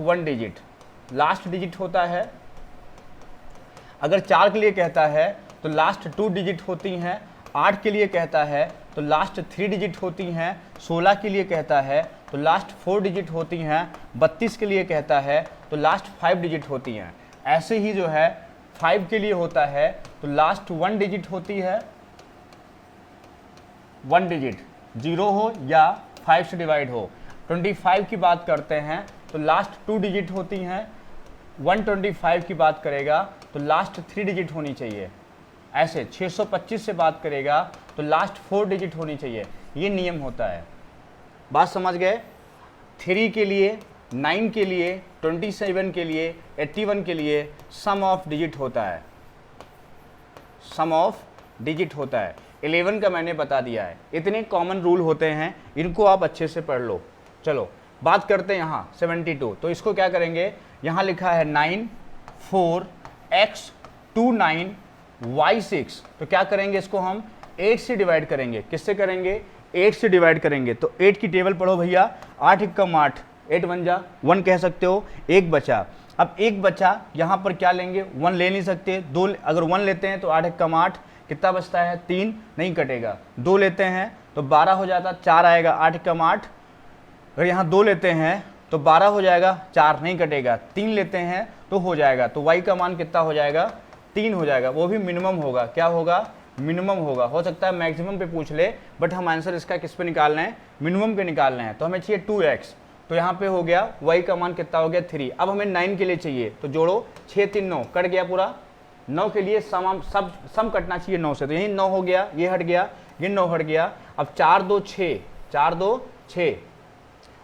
डिजिट होता है। अगर 4 के लिए कहता है तो लास्ट 2 डिजिट होती हैं। 8 के लिए कहता है तो लास्ट 3 डिजिट होती हैं। 16 के लिए कहता है तो लास्ट 4 डिजिट होती हैं। 32 के लिए कहता है तो लास्ट 5 डिजिट होती हैं। ऐसे ही जो है 5 के लिए होता है तो लास्ट 1 डिजिट होती है, 1 डिजिट 0 हो या 5 से डिवाइड हो। 25 की बात करते हैं तो लास्ट 2 डिजिट होती हैं। 125 की बात करेगा तो लास्ट 3 डिजिट होनी चाहिए। ऐसे 625 से बात करेगा तो लास्ट 4 डिजिट होनी चाहिए। ये नियम होता है, बात समझ गए। 3 के लिए, 9 के लिए, 27 के लिए, 81 के लिए सम ऑफ डिजिट होता है। सम ऑफ डिजिट होता है। 11 का मैंने बता दिया है। इतने कॉमन रूल होते हैं, इनको आप अच्छे से पढ़ लो। चलो बात करते हैं यहाँ 72। तो इसको क्या करेंगे, यहाँ लिखा है 9 4 x 2 9 y 6। तो क्या करेंगे, इसको हम 8 से डिवाइड करेंगे। किससे करेंगे, 8 से डिवाइड करेंगे। तो 8 की टेबल पढ़ो भैया, 8 एकम 8, 8 1 जा 1 कह सकते हो, एक बचा। अब एक बचा, यहाँ पर क्या लेंगे, 1 ले नहीं सकते, 2 अगर 1 लेते हैं तो 8 एकम 8, कितना बचता है 3, नहीं कटेगा। 2 लेते हैं तो 12 हो जाता, 4 आएगा, 8 एकम 8। अगर यहाँ 2 लेते हैं तो 12 हो जाएगा, 4 नहीं कटेगा। 3 लेते हैं तो हो जाएगा, तो y का मान कितना हो जाएगा, 3 हो जाएगा। वो भी मिनिमम होगा, क्या होगा, मिनिमम होगा। हो सकता है मैक्सिमम पे पूछ ले, बट हम आंसर इसका किस पे निकालना है, मिनिमम पे निकालना है। तो हमें चाहिए 2x, तो यहाँ पे हो गया y का मान कितना हो गया 3। अब हमें 9 के लिए चाहिए, तो जोड़ो 6 3 9, कट गया पूरा। 9 के लिए सम कटना चाहिए 9 से, तो यही 9 हो गया, ये हट गया, ये 9 हट गया। अब 4 2 6, 4 2 6,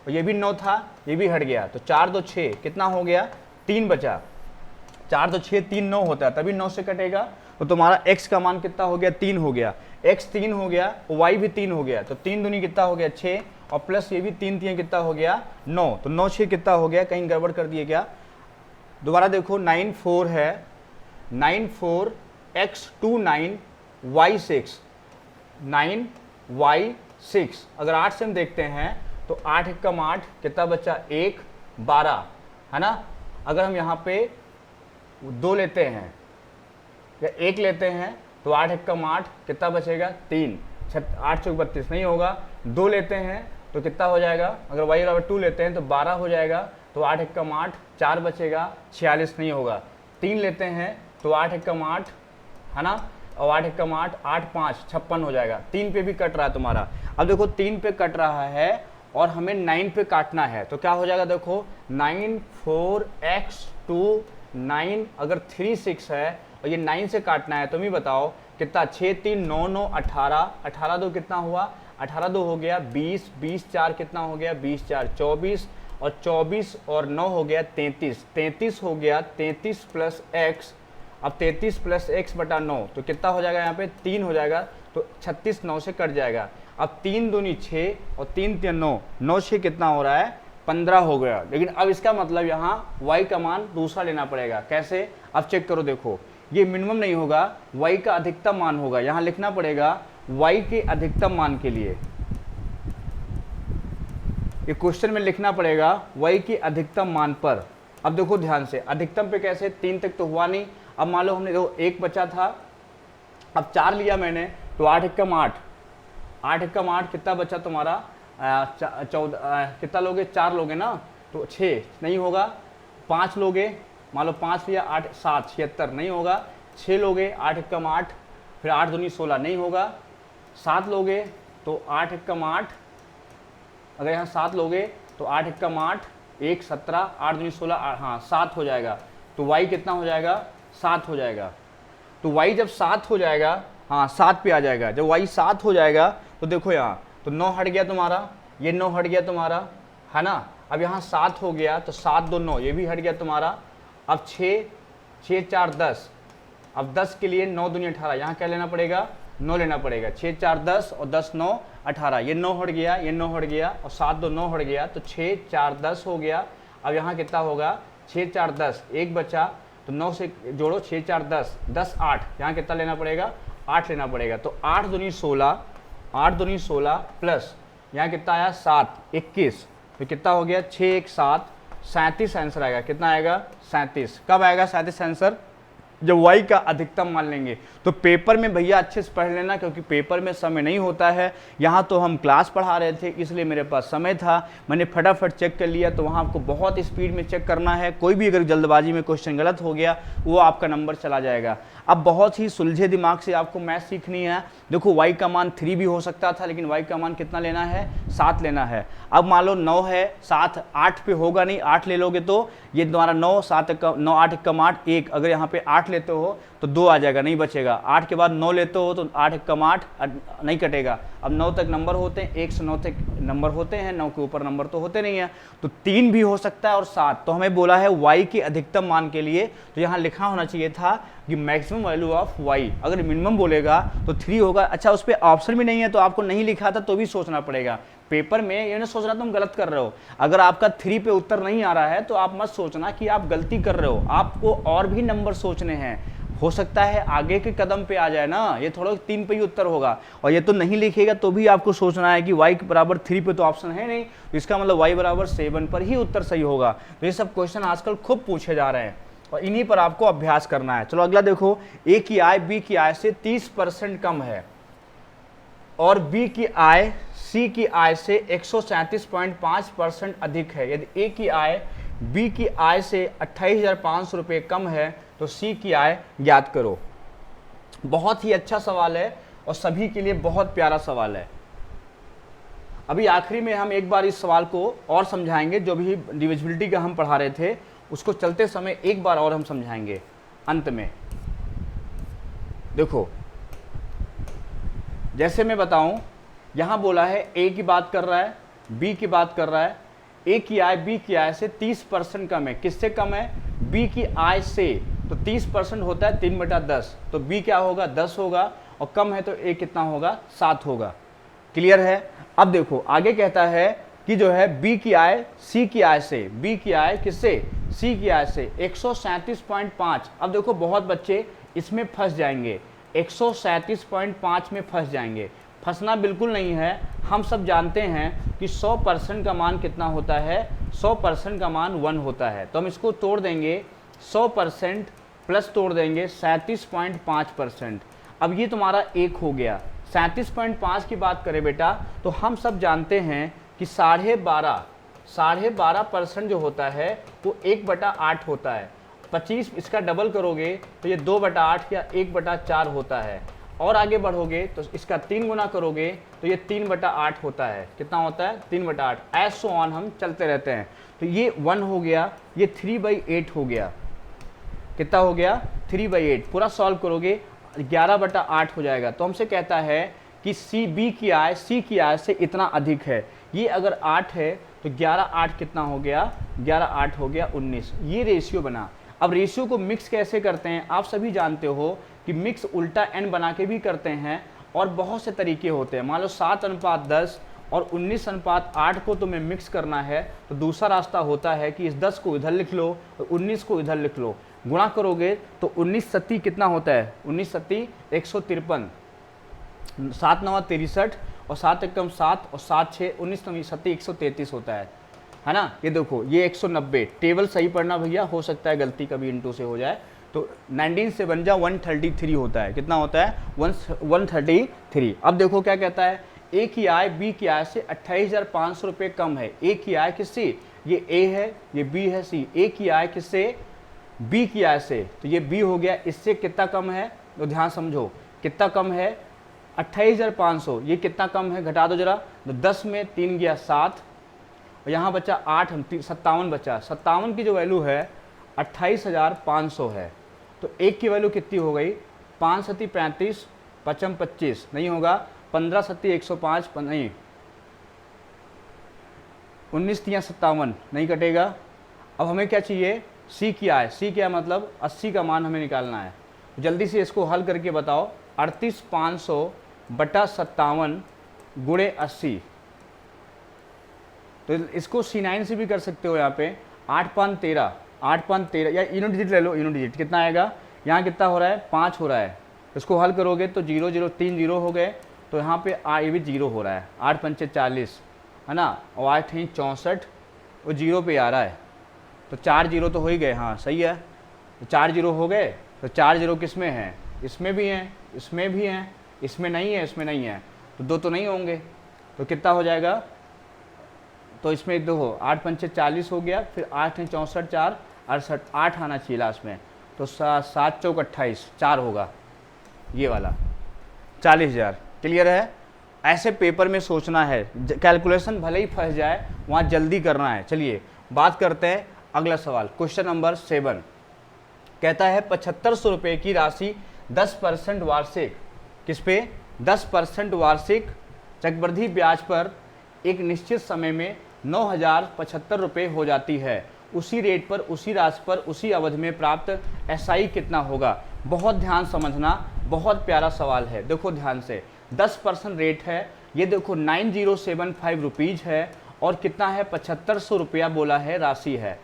और ये भी 9 था, ये भी हट गया। तो 4 2 6 कितना हो गया, 3 बचा। 4 2 6 3 9 होता है, तभी 9 से कटेगा। तो तुम्हारा x का मान कितना हो गया, 3 हो गया। x 3 हो गया, y भी 3 हो गया। तो 3 दूनी कितना हो गया 6, और प्लस ये भी 3 3 कितना हो गया 9। तो 9 6 कितना हो गया, कहीं गड़बड़ कर दिए क्या, दोबारा देखो 9 4 है, 9 4 x 2 9 y 6, 9 y 6। अगर 8 से हम देखते हैं तो 8 एकम 8, कितना बचा 1 12, है ना। अगर हम यहाँ पे 2 लेते हैं या 1 लेते हैं तो 8 एकम 8, कितना बचेगा 3, 8 चौक 32 नहीं होगा। 2 लेते हैं तो कितना हो जाएगा, अगर y बराबर 2 लेते हैं तो 12 हो जाएगा। तो 8 एकम 8, 4 बचेगा, 46 नहीं होगा। 3 लेते हैं तो 8 एकम 8, है ना, और 8 एकम 8, 8 5 56 हो जाएगा। 3 पे भी कट रहा है तुम्हारा। अब देखो 3 पे कट रहा है और हमें 9 पे काटना है, तो क्या हो जाएगा, देखो 9 4 x 2 9, अगर 3 6 है और ये 9 से काटना है, तुम ही बताओ कितना, 6 3 9 9 18, 18 2 कितना हुआ, 18 2 हो गया 20, 20 4 कितना हो गया, 20 4 24, और 24 और 9 हो गया 33, 33 हो गया 33 प्लस x। अब 33 प्लस x बटा 9, तो कितना हो जाएगा, यहाँ पे 3 हो जाएगा। तो 36 9 से कट जाएगा। अब 3 दूनी 6 और 3 3 9, 9 6 कितना हो रहा है 15 हो गया। लेकिन अब इसका मतलब यहाँ y का मान दूसरा लेना पड़ेगा। कैसे, अब चेक करो, देखो ये मिनिमम नहीं होगा, y का अधिकतम मान होगा। यहाँ लिखना पड़ेगा y के अधिकतम मान के लिए, ये क्वेश्चन में लिखना पड़ेगा y के अधिकतम मान पर। अब देखो ध्यान से, अधिकतम पे कैसे, 3 तक तो हुआ नहीं। अब मान लो हमने देखो 1 बचा था, अब 4 लिया मैंने, तो 8 एकम 8, 8 एकम 8 कितना बचा तुम्हारा, 14, कितना लोगे, 4 लोगे ना, तो 6 नहीं होगा। 5 लोगे, मान लो 5 लिया, 8 7 76 नहीं होगा। 6 लोगे, 8 एकम 8, फिर 8 दूनी 16 नहीं होगा। 7 लोगे तो 8 एकम 8, अगर यहाँ 7 लोगे तो 8 एकम 8, 1 17, 8 दूनी 16, हाँ 7 हो जाएगा। तो y कितना हो जाएगा, 7 हो जाएगा। तो y जब 7 हो जाएगा, हाँ 7 पे आ जाएगा। जब y 7 हो जाएगा तो देखो यहाँ, तो 9 हट गया तुम्हारा, ये 9 हट गया तुम्हारा, है ना। अब यहाँ 7 हो गया, तो 7 2 9, ये भी हट गया तुम्हारा। अब 6 6 4 10, अब 10 के लिए 9 दूनी 18, यहाँ क्या लेना पड़ेगा, 9 लेना पड़ेगा। 6 4 10 और 10 9 18, ये 9 हट गया, ये 9 हट गया, और 7 2 9 हट गया, तो 6 4 10 हो गया। अब यहाँ कितना होगा, 6 4 10, एक बचा, तो 9 से जोड़ो, 6 4 10, 10 8, यहाँ कितना लेना पड़ेगा, 8 लेना पड़ेगा। तो 8 दूनी 16, 8 दूनी 16 प्लस यहाँ कितना आया 7 21, तो कितना हो गया 6 1 7, 37 आंसर आएगा। कितना आएगा 37। कब आएगा 37 आंसर, जब y का अधिकतम मान लेंगे। तो पेपर में भैया अच्छे से पढ़ लेना, क्योंकि पेपर में समय नहीं होता है। यहाँ तो हम क्लास पढ़ा रहे थे, इसलिए मेरे पास समय था, मैंने फटाफट चेक कर लिया। तो वहाँ आपको बहुत स्पीड में चेक करना है। कोई भी अगर जल्दबाजी में क्वेश्चन गलत हो गया, वो आपका नंबर चला जाएगा। अब बहुत ही सुलझे दिमाग से आपको मैथ सीखनी है। देखो y का मान 3 भी हो सकता था, लेकिन y का मान कितना लेना है, 7 लेना है। अब मान लो 9 है, 7 8 पे होगा नहीं, 8 ले लोगे तो ये तुम्हारा 9 7 9 8 एकम 8 1, अगर यहाँ पे 8 लेते हो तो 2 आ जाएगा, नहीं बचेगा। 8 के बाद 9 लेते हो तो 8 कम 8 नहीं कटेगा। अब 9 तक नंबर होते हैं, 1 से 9 तक नंबर होते हैं, 9 के ऊपर नंबर तो होते नहीं है, तो 3 भी हो सकता है और 7। तो हमें बोला है y के अधिकतम मान के लिए, तो यहाँ लिखा होना चाहिए था कि मैक्सिमम वैल्यू ऑफ y। अगर मिनिमम बोलेगा तो 3 होगा। अच्छा, उस पर ऑप्शन भी नहीं है तो आपको नहीं लिखा था तो भी सोचना पड़ेगा। पेपर में ये नहीं सोचना तुम गलत कर रहे हो। अगर आपका 3 पे उत्तर नहीं आ रहा है तो आप मत सोचना कि आप गलती कर रहे हो, आपको और भी नंबर सोचने हैं। हो सकता है आगे के कदम पे आ जाए ना, ये थोड़ा 3 पे ही उत्तर होगा। और ये तो नहीं लिखेगा तो भी आपको सोचना है कि y बराबर 3 पे तो ऑप्शन है नहीं, तो इसका मतलब y बराबर 7 पर ही उत्तर सही होगा। तो ये सब क्वेश्चन आजकल खूब पूछे जा रहे हैं और इन्हीं पर आपको अभ्यास करना है। चलो अगला देखो, ए की आय बी की आय से 30% कम है और बी की आय सी की आय से 137.5% अधिक है। यदि ए की आय बी की आय से 28,500 रुपये कम है तो सी की आय ज्ञात करो। बहुत ही अच्छा सवाल है और सभी के लिए बहुत प्यारा सवाल है। अभी आखिरी में हम एक बार इस सवाल को और समझाएंगे, जो भी डिविजिबिलिटी का हम पढ़ा रहे थे उसको चलते समय एक बार और हम समझाएंगे अंत में। देखो, जैसे मैं बताऊं, यहां बोला है ए की बात कर रहा है, बी की बात कर रहा है। ए की आय बी की आय से 30% कम है। किससे कम है? बी की आय से। तो 30% होता है 3/10, तो बी क्या होगा? 10 होगा, और कम है तो ए कितना होगा? 7 होगा। क्लियर है? अब देखो आगे कहता है कि जो है बी की आय सी की आय से, बी की आय किससे? सी की आय से 137.5। अब देखो बहुत बच्चे इसमें फंस जाएंगे, 137.5 में फंस जाएंगे। फंसना बिल्कुल नहीं है। हम सब जानते हैं कि 100% का मान कितना होता है? 100% का मान 1 होता है। तो हम इसको तोड़ देंगे, 100% प्लस तोड़ देंगे 37.5%। अब ये तुम्हारा 1 हो गया। 37.5 की बात करें बेटा तो हम सब जानते हैं कि 12.5% जो होता है वो 1/8 होता है। 25 इसका डबल करोगे तो ये 2/8 या 1/4 होता है। और आगे बढ़ोगे तो इसका 3 गुना करोगे तो ये 3/8 होता है। कितना होता है? 3/8। एज सो ऑन हम चलते रहते हैं। तो ये 1 हो गया, ये 3/8 हो गया। कितना हो गया? 3/8। पूरा सॉल्व करोगे 11/8 हो जाएगा। तो हमसे कहता है कि सी बी की आय सी की आय से इतना अधिक है। ये अगर 8 है तो 11/8 कितना हो गया? 11/8 हो गया 19। ये रेशियो बना। अब रेशियो को मिक्स कैसे करते हैं? आप सभी जानते हो कि मिक्स उल्टा n बना के भी करते हैं और बहुत से तरीके होते हैं। मान लो 7:10 और 19:8 को तुम्हें मिक्स करना है तो दूसरा रास्ता होता है कि इस 10 को इधर लिख लो और 19 को इधर लिख लो। गुणा करोगे तो 19 सत्ती कितना होता है? 19 सत्ती 153, 7 9 63 और 7 एकम 7 और 7 6 19 9 सत्ती 133 होता है ना। ये देखो ये 190। टेबल सही पढ़ना भैया, हो सकता है गलती कभी इंटू से हो जाए। तो 19 से बन जा 133 होता है। कितना होता है? 133। अब देखो क्या कहता है, ए की आय बी की आय से 28,500 रुपये कम है। ए की आय किससे? ये ए है, ये बी है, सी। ए की आय किससे? बी की आय से। तो ये बी हो गया, इससे कितना कम है? तो ध्यान समझो कितना कम है? 28,500। ये कितना कम है? घटा दो जरा। तो 10 में 3 गया 7 और यहाँ बचा 8, 57 बचा। 57 की जो वैल्यू है 28,500 है। तो एक की वैल्यू कितनी हो गई? 5 सत्ती 35, 55 25 नहीं होगा, 15 सत्ती 105 नहीं, 19 तियाँ 57 नहीं कटेगा। अब हमें क्या चाहिए? सी की आय। सी क्या मतलब 80 का मान हमें निकालना है। जल्दी से इसको हल करके बताओ। 38,500 बटा 57 गुणे 80। तो इसको C9 से भी कर सकते हो। यहाँ पे 8 13 या यूनिट डिजिट ले लो। यूनिट डिजिट कितना आएगा? यहाँ कितना हो रहा है? 5 हो रहा है। इसको हल करोगे तो 0 0 3 0 हो गए। तो यहाँ पे ये भी 0 हो रहा है। 8 पंचे 40 है ना, और 8 ही 64, वो 0 पे आ रहा है। तो 4 0 तो हो ही गए। हाँ सही है, तो 4 0 हो गए। तो 4 0 किस में है? इसमें भी हैं, इसमें भी हैं, इसमें नहीं है, इसमें नहीं है, तो 2 तो नहीं होंगे। तो कितना हो जाएगा? तो इसमें देखो 8 पंचे 40 हो गया, फिर 8 हैं 64, 4 68, 8 आना चाहिए लास्ट में। तो 7 चौक 28, 4 होगा ये वाला 40,000। क्लियर है? ऐसे पेपर में सोचना है, कैलकुलेशन भले ही फंस जाए वहाँ जल्दी करना है। चलिए बात करते हैं अगला सवाल, क्वेश्चन नंबर 7। कहता है 7500 रुपये की राशि 10% वार्षिक, किस पे 10% वार्षिक चक्रवृद्धि ब्याज पर एक निश्चित समय में 9075 रुपये हो जाती है। उसी रेट पर, उसी राशि पर, उसी अवधि में प्राप्त एसआई कितना होगा। बहुत ध्यान समझना, बहुत प्यारा सवाल है। देखो ध्यान से, 10% रेट है, ये देखो 9075 रुपीज़ है और कितना है 7500 रुपया बोला है, राशि है।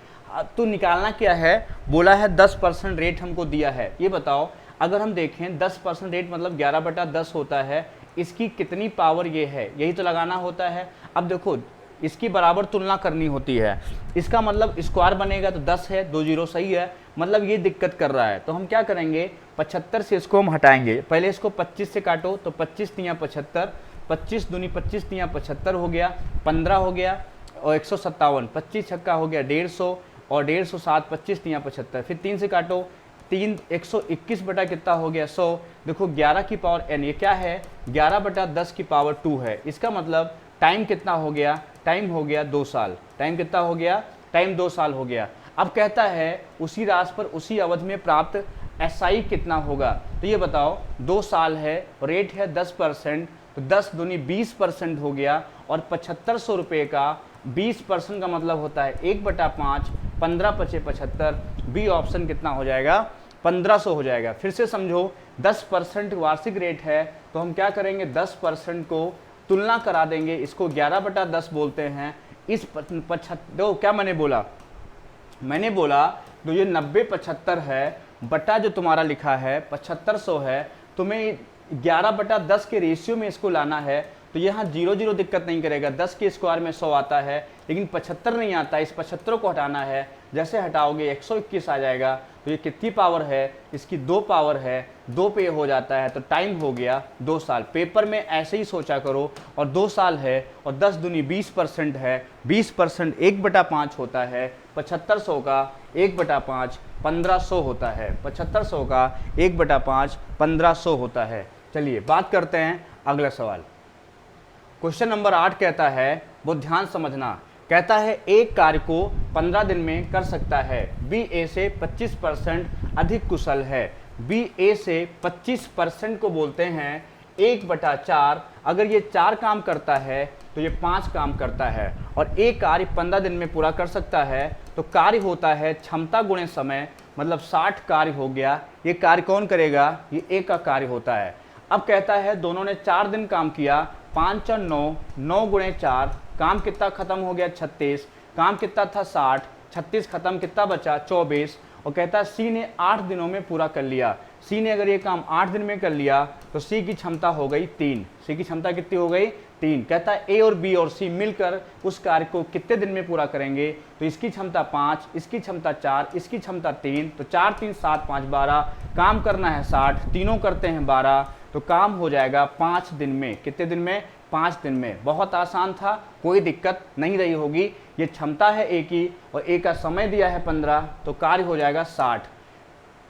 तो निकालना क्या है, बोला है 10% रेट हमको दिया है। ये बताओ अगर हम देखें 10% रेट मतलब 11/10 होता है, इसकी कितनी पावर ये है, यही तो लगाना होता है। अब देखो इसकी बराबर तुलना करनी होती है, इसका मतलब स्क्वायर बनेगा तो 10 है, 2 जीरो सही है, मतलब ये दिक्कत कर रहा है। तो हम क्या करेंगे, 75 से इसको हम हटाएंगे। पहले इसको 25 से काटो तो 25 तियाँ 75, 25 दूनी 25 तियाँ 75 हो गया, 15 हो गया और 157, 25 छक्का हो गया 150 और 150 7 25 तियाँ 75, फिर 3 से काटो 3 121 बटा कितना हो गया 100। देखो 11 की पावर n, ये क्या है 11/10 की पावर 2 है। इसका मतलब टाइम कितना हो गया, टाइम हो गया 2 साल। टाइम कितना हो गया, टाइम 2 साल हो गया। अब कहता है उसी राशि पर उसी अवधि में प्राप्त एसआई कितना होगा। तो ये बताओ 2 साल है, रेट है 10%, तो 10 दूनी 20% हो गया और 7500 रुपये का 20% का मतलब होता है 1/5, 15 × 75, बी ऑप्शन कितना हो जाएगा 1500 हो जाएगा। फिर से समझो 10% वार्षिक रेट है, तो हम क्या करेंगे 10% को तुलना करा देंगे, इसको 11/10 बोलते हैं। इस 75 क्या मैंने बोला तो ये 9075 है बटा जो तुम्हारा लिखा है 7500 है, तुम्हें 11/10 के रेशियो में इसको लाना है। तो यहाँ 0 दिक्कत नहीं करेगा, 10 के स्क्वायर में 100 आता है लेकिन 75 नहीं आता, इस 75 को हटाना है। जैसे हटाओगे 121 आ जाएगा। तो ये कितनी पावर है, इसकी 2 पावर है, 2 पे हो जाता है, तो टाइम हो गया 2 साल। पेपर में ऐसे ही सोचा करो, और 2 साल है और 10 दूनी 20% है, 20% 1/5 होता है, 7500 का 1/5 1500 होता है, 7500 का 1/5 1500 होता है। चलिए बात करते हैं अगला सवाल। क्वेश्चन नंबर 8 कहता है, वो ध्यान समझना, कहता है एक कार्य को 15 दिन में कर सकता है, बी ए से 25% अधिक कुशल है। बी ए से 25% को बोलते हैं 1/4। अगर ये 4 काम करता है तो ये 5 काम करता है, और एक कार्य 15 दिन में पूरा कर सकता है, तो कार्य होता है क्षमता गुणे समय, मतलब 60 कार्य हो गया। ये कार्य कौन करेगा, ये एक का कार्य होता है। अब कहता है दोनों ने 4 दिन काम किया, 5 और 9, 9 × 4, काम कितना खत्म हो गया 36, काम कितना था 60, 36 खत्म कितना बचा 24। और कहता है सी ने 8 दिनों में पूरा कर लिया। सी ने अगर ये काम 8 दिन में कर लिया तो सी की क्षमता हो गई 3। सी की क्षमता कितनी हो गई 3। कहता है ए और बी और सी मिलकर उस कार्य को कितने दिन में पूरा करेंगे, तो इसकी क्षमता 5, इसकी क्षमता 4, इसकी क्षमता 3, तो 4 3 7 5 12, काम करना है 60, तीनों करते हैं 12, तो काम हो जाएगा 5 दिन में। कितने दिन में, 5 दिन में। बहुत आसान था, कोई दिक्कत नहीं रही होगी। ये क्षमता है ए की और ए का समय दिया है 15, तो कार्य हो जाएगा 60।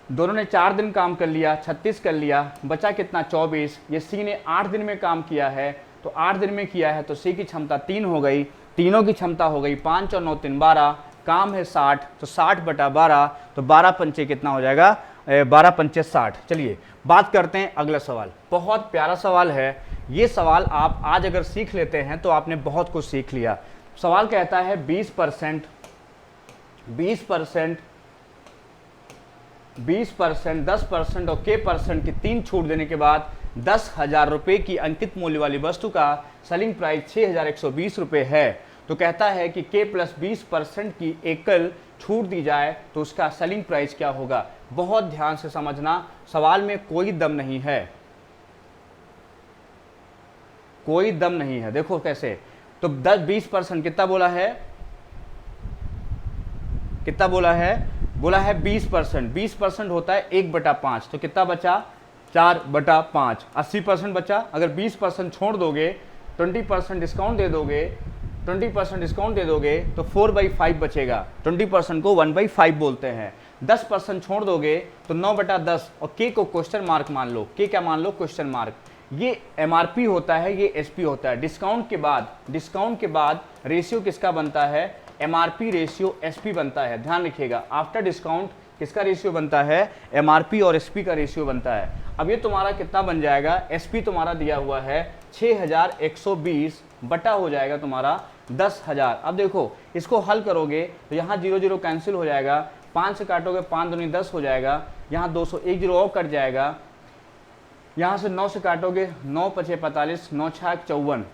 दोनों ने 4 दिन काम कर लिया, 36 कर लिया, बचा कितना 24। ये सी ने 8 दिन में काम किया है, तो 8 दिन में किया है, तो सी की क्षमता 3 हो गई, तीनों की क्षमता हो गई 5 और 9 3 12, काम है 60, तो 60/12, तो 12 पंचे कितना हो जाएगा 12 पंचे 60। चलिए बात करते हैं अगला सवाल। बहुत प्यारा सवाल है ये सवाल, आप आज अगर सीख लेते हैं तो आपने बहुत कुछ सीख लिया। सवाल कहता है 20%, 10% और k% की 3 छूट देने के बाद 10,000 रुपये की अंकित मूल्य वाली वस्तु का सेलिंग प्राइस 6,120 रुपये है। तो कहता है कि k + 20% की एकल छूट दी जाए तो उसका सेलिंग प्राइस क्या होगा। बहुत ध्यान से समझना, सवाल में कोई दम नहीं है, कोई दम नहीं है। देखो कैसे, तो 20% कितना बोला है, कितना बोला है, बोला है 20%। 20% होता है 1/5, तो कितना बचा 4/5। 80% बचा। अगर 20% छोड़ दोगे, 20% डिस्काउंट दे दोगे, 20% डिस्काउंट दे दोगे तो 4/5 बचेगा। 20% को 1/5 बोलते हैं। 10% छोड़ दोगे तो 9/10, और के को क्वेश्चन मार्क मान लो। के क्या मान लो, क्वेश्चन मार्क। ये एमआरपी होता है, ये एसपी होता है। डिस्काउंट के बाद रेशियो किसका बनता है, एमआरपी रेशियो एसपी बनता है। ध्यान रखिएगा, आफ्टर डिस्काउंट किसका रेशियो बनता है, एमआरपी और एसपी का रेशियो बनता है। अब ये तुम्हारा कितना बन जाएगा, एसपी तुम्हारा दिया हुआ है 6120 बटा हो जाएगा तुम्हारा 10,000। अब देखो इसको हल करोगे तो यहाँ 0 0 कैंसिल हो जाएगा, 5 से काटोगे 5 दूनी 10 हो जाएगा, यहाँ 200 1 0 और कट जाएगा, यहाँ से 9 से काटोगे 9 5 45, 9 6 54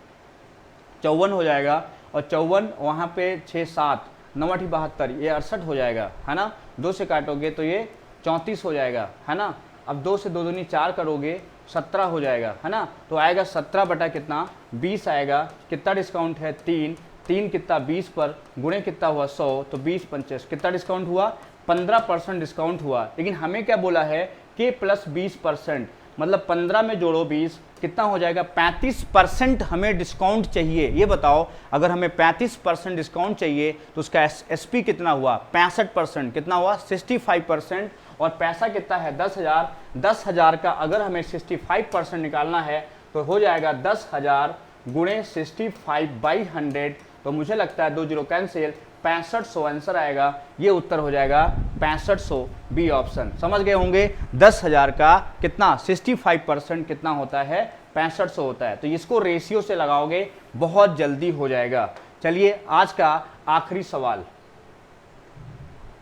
54 हो जाएगा, और 54 वहाँ पे 6 7 9 8 72, ये 68 हो जाएगा, है ना। 2 से काटोगे तो ये 34 हो जाएगा, है ना। अब 2 से 2 दूनी 4 करोगे 17 हो जाएगा, है ना। तो आएगा 17 बटा कितना 20 आएगा। कितना डिस्काउंट है 3 3 कितना 20 पर गुणे कितना हुआ 100, तो 20 50 कितना डिस्काउंट हुआ 15% डिस्काउंट हुआ। लेकिन हमें क्या बोला है कि प्लस 20%, मतलब 15 में जोड़ो 20 कितना हो जाएगा 35% हमें डिस्काउंट चाहिए। ये बताओ अगर हमें 35% डिस्काउंट चाहिए तो उसका एसपी कितना हुआ 65%, कितना हुआ 65%, और पैसा कितना है 10,000। 10,000 का अगर हमें 65% निकालना है तो हो जाएगा 10,000 गुणे 65/100, तो मुझे लगता है 2 0 कैंसिल, 6500 आंसर आएगा। ये उत्तर हो जाएगा 6500, बी ऑप्शन। समझ गए होंगे 10,000 का कितना 65% कितना होता है 6500 होता है। तो इसको रेशियो से लगाओगे बहुत जल्दी हो जाएगा। चलिए आज का आखिरी सवाल।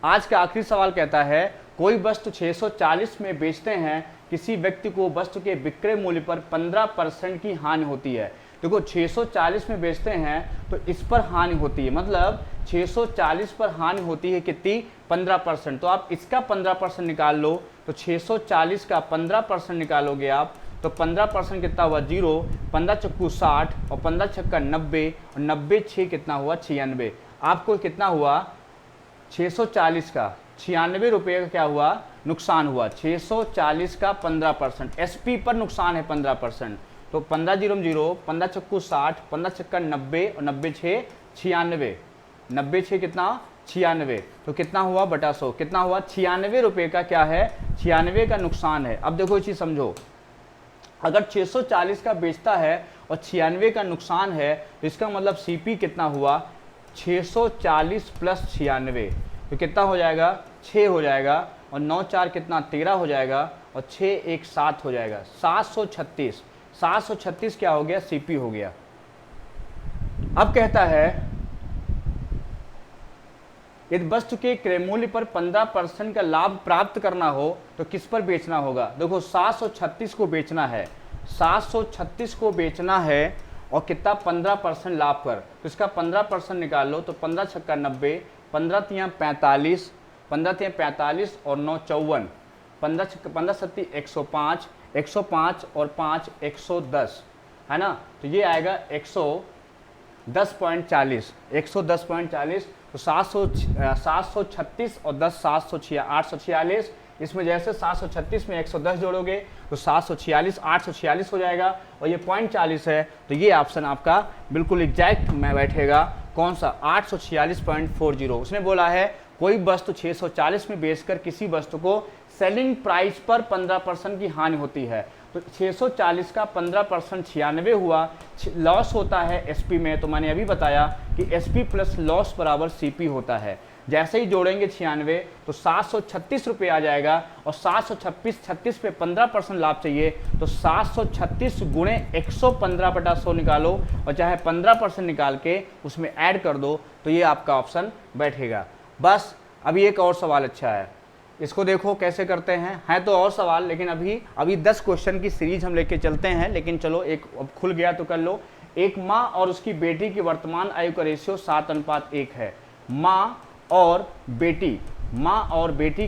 आज का आखिरी सवाल कहता है कोई वस्तु 640 में बेचते हैं, किसी व्यक्ति को वस्तु के विक्रय मूल्य पर 15% की हानि होती है। देखो 640 में बेचते हैं तो इस पर हानि होती है, मतलब 640 पर हानि होती है कितनी 15%। तो आप इसका 15% निकाल लो, तो 640 का 15% निकालोगे आप तो 15% कितना हुआ 0, 15 चक्कू 60 और 15 छक्का 90, और 90 6 कितना हुआ 96। आपको कितना हुआ 640 का 96 रुपये का क्या हुआ नुकसान हुआ। 640 का 15%, एसपी पर नुकसान है 15%, तो 15 0 0, 15 चक्कू 60, 15 छक्का 90 और 90 6 96, 90 6 कितना 96, तो कितना हुआ बटा 100, कितना हुआ 96 रुपये का क्या है 96 का नुकसान है। अब देखो ये चीज़ समझो, अगर 640 का बेचता है और 96 का नुकसान है तो इसका मतलब सीपी कितना हुआ 640 प्लस 96, तो कितना हो जाएगा 6 हो जाएगा, और 9 4 कितना 13 हो जाएगा, और 6 1 7 हो जाएगा 736। 736 क्या हो गया सीपी हो गया। अब कहता है यदि वस्तु के क्रय मूल्य पर 15% का लाभ प्राप्त करना हो तो किस पर बेचना होगा। देखो 736 को बेचना है, 736 को बेचना है और कितना 15% लाभ पर, तो इसका 15% निकाल लो, तो 15 छक्का 90, 15 तियाँ 45, 15 तियाँ 45 और 9 54, 15 सत्ती 105, 105 और 5 110, है ना। तो ये आएगा 110.40, 110.40, तो 736 और 10 846। इसमें जैसे 736 में 110 जोड़ोगे तो 746 846 हो जाएगा, और ये 0.40 है, तो ये ऑप्शन आपका बिल्कुल एग्जैक्ट में बैठेगा। कौन सा 846.40। उसने बोला है कोई वस्तु 640 में बेचकर किसी वस्तु को सेलिंग प्राइस पर 15% की हानि होती है, तो 640 का 15% 96 हुआ, लॉस होता है एसपी में। तो मैंने अभी बताया कि एसपी प्लस लॉस बराबर सीपी होता है। जैसे ही जोड़ेंगे 96 तो 736 रुपये आ जाएगा, और 736 पे 15% लाभ चाहिए, तो 736 गुणे 115/100 निकालो, और चाहे 15% निकाल के उसमें ऐड कर दो, तो ये आपका ऑप्शन बैठेगा। बस अभी एक और सवाल अच्छा है, इसको देखो कैसे करते हैं तो और सवाल, लेकिन अभी 10 क्वेश्चन की सीरीज हम लेके चलते हैं। लेकिन चलो एक अब खुल गया तो कर लो। एक माँ और उसकी बेटी की वर्तमान आयु का रेशियो 7:1 है। माँ और बेटी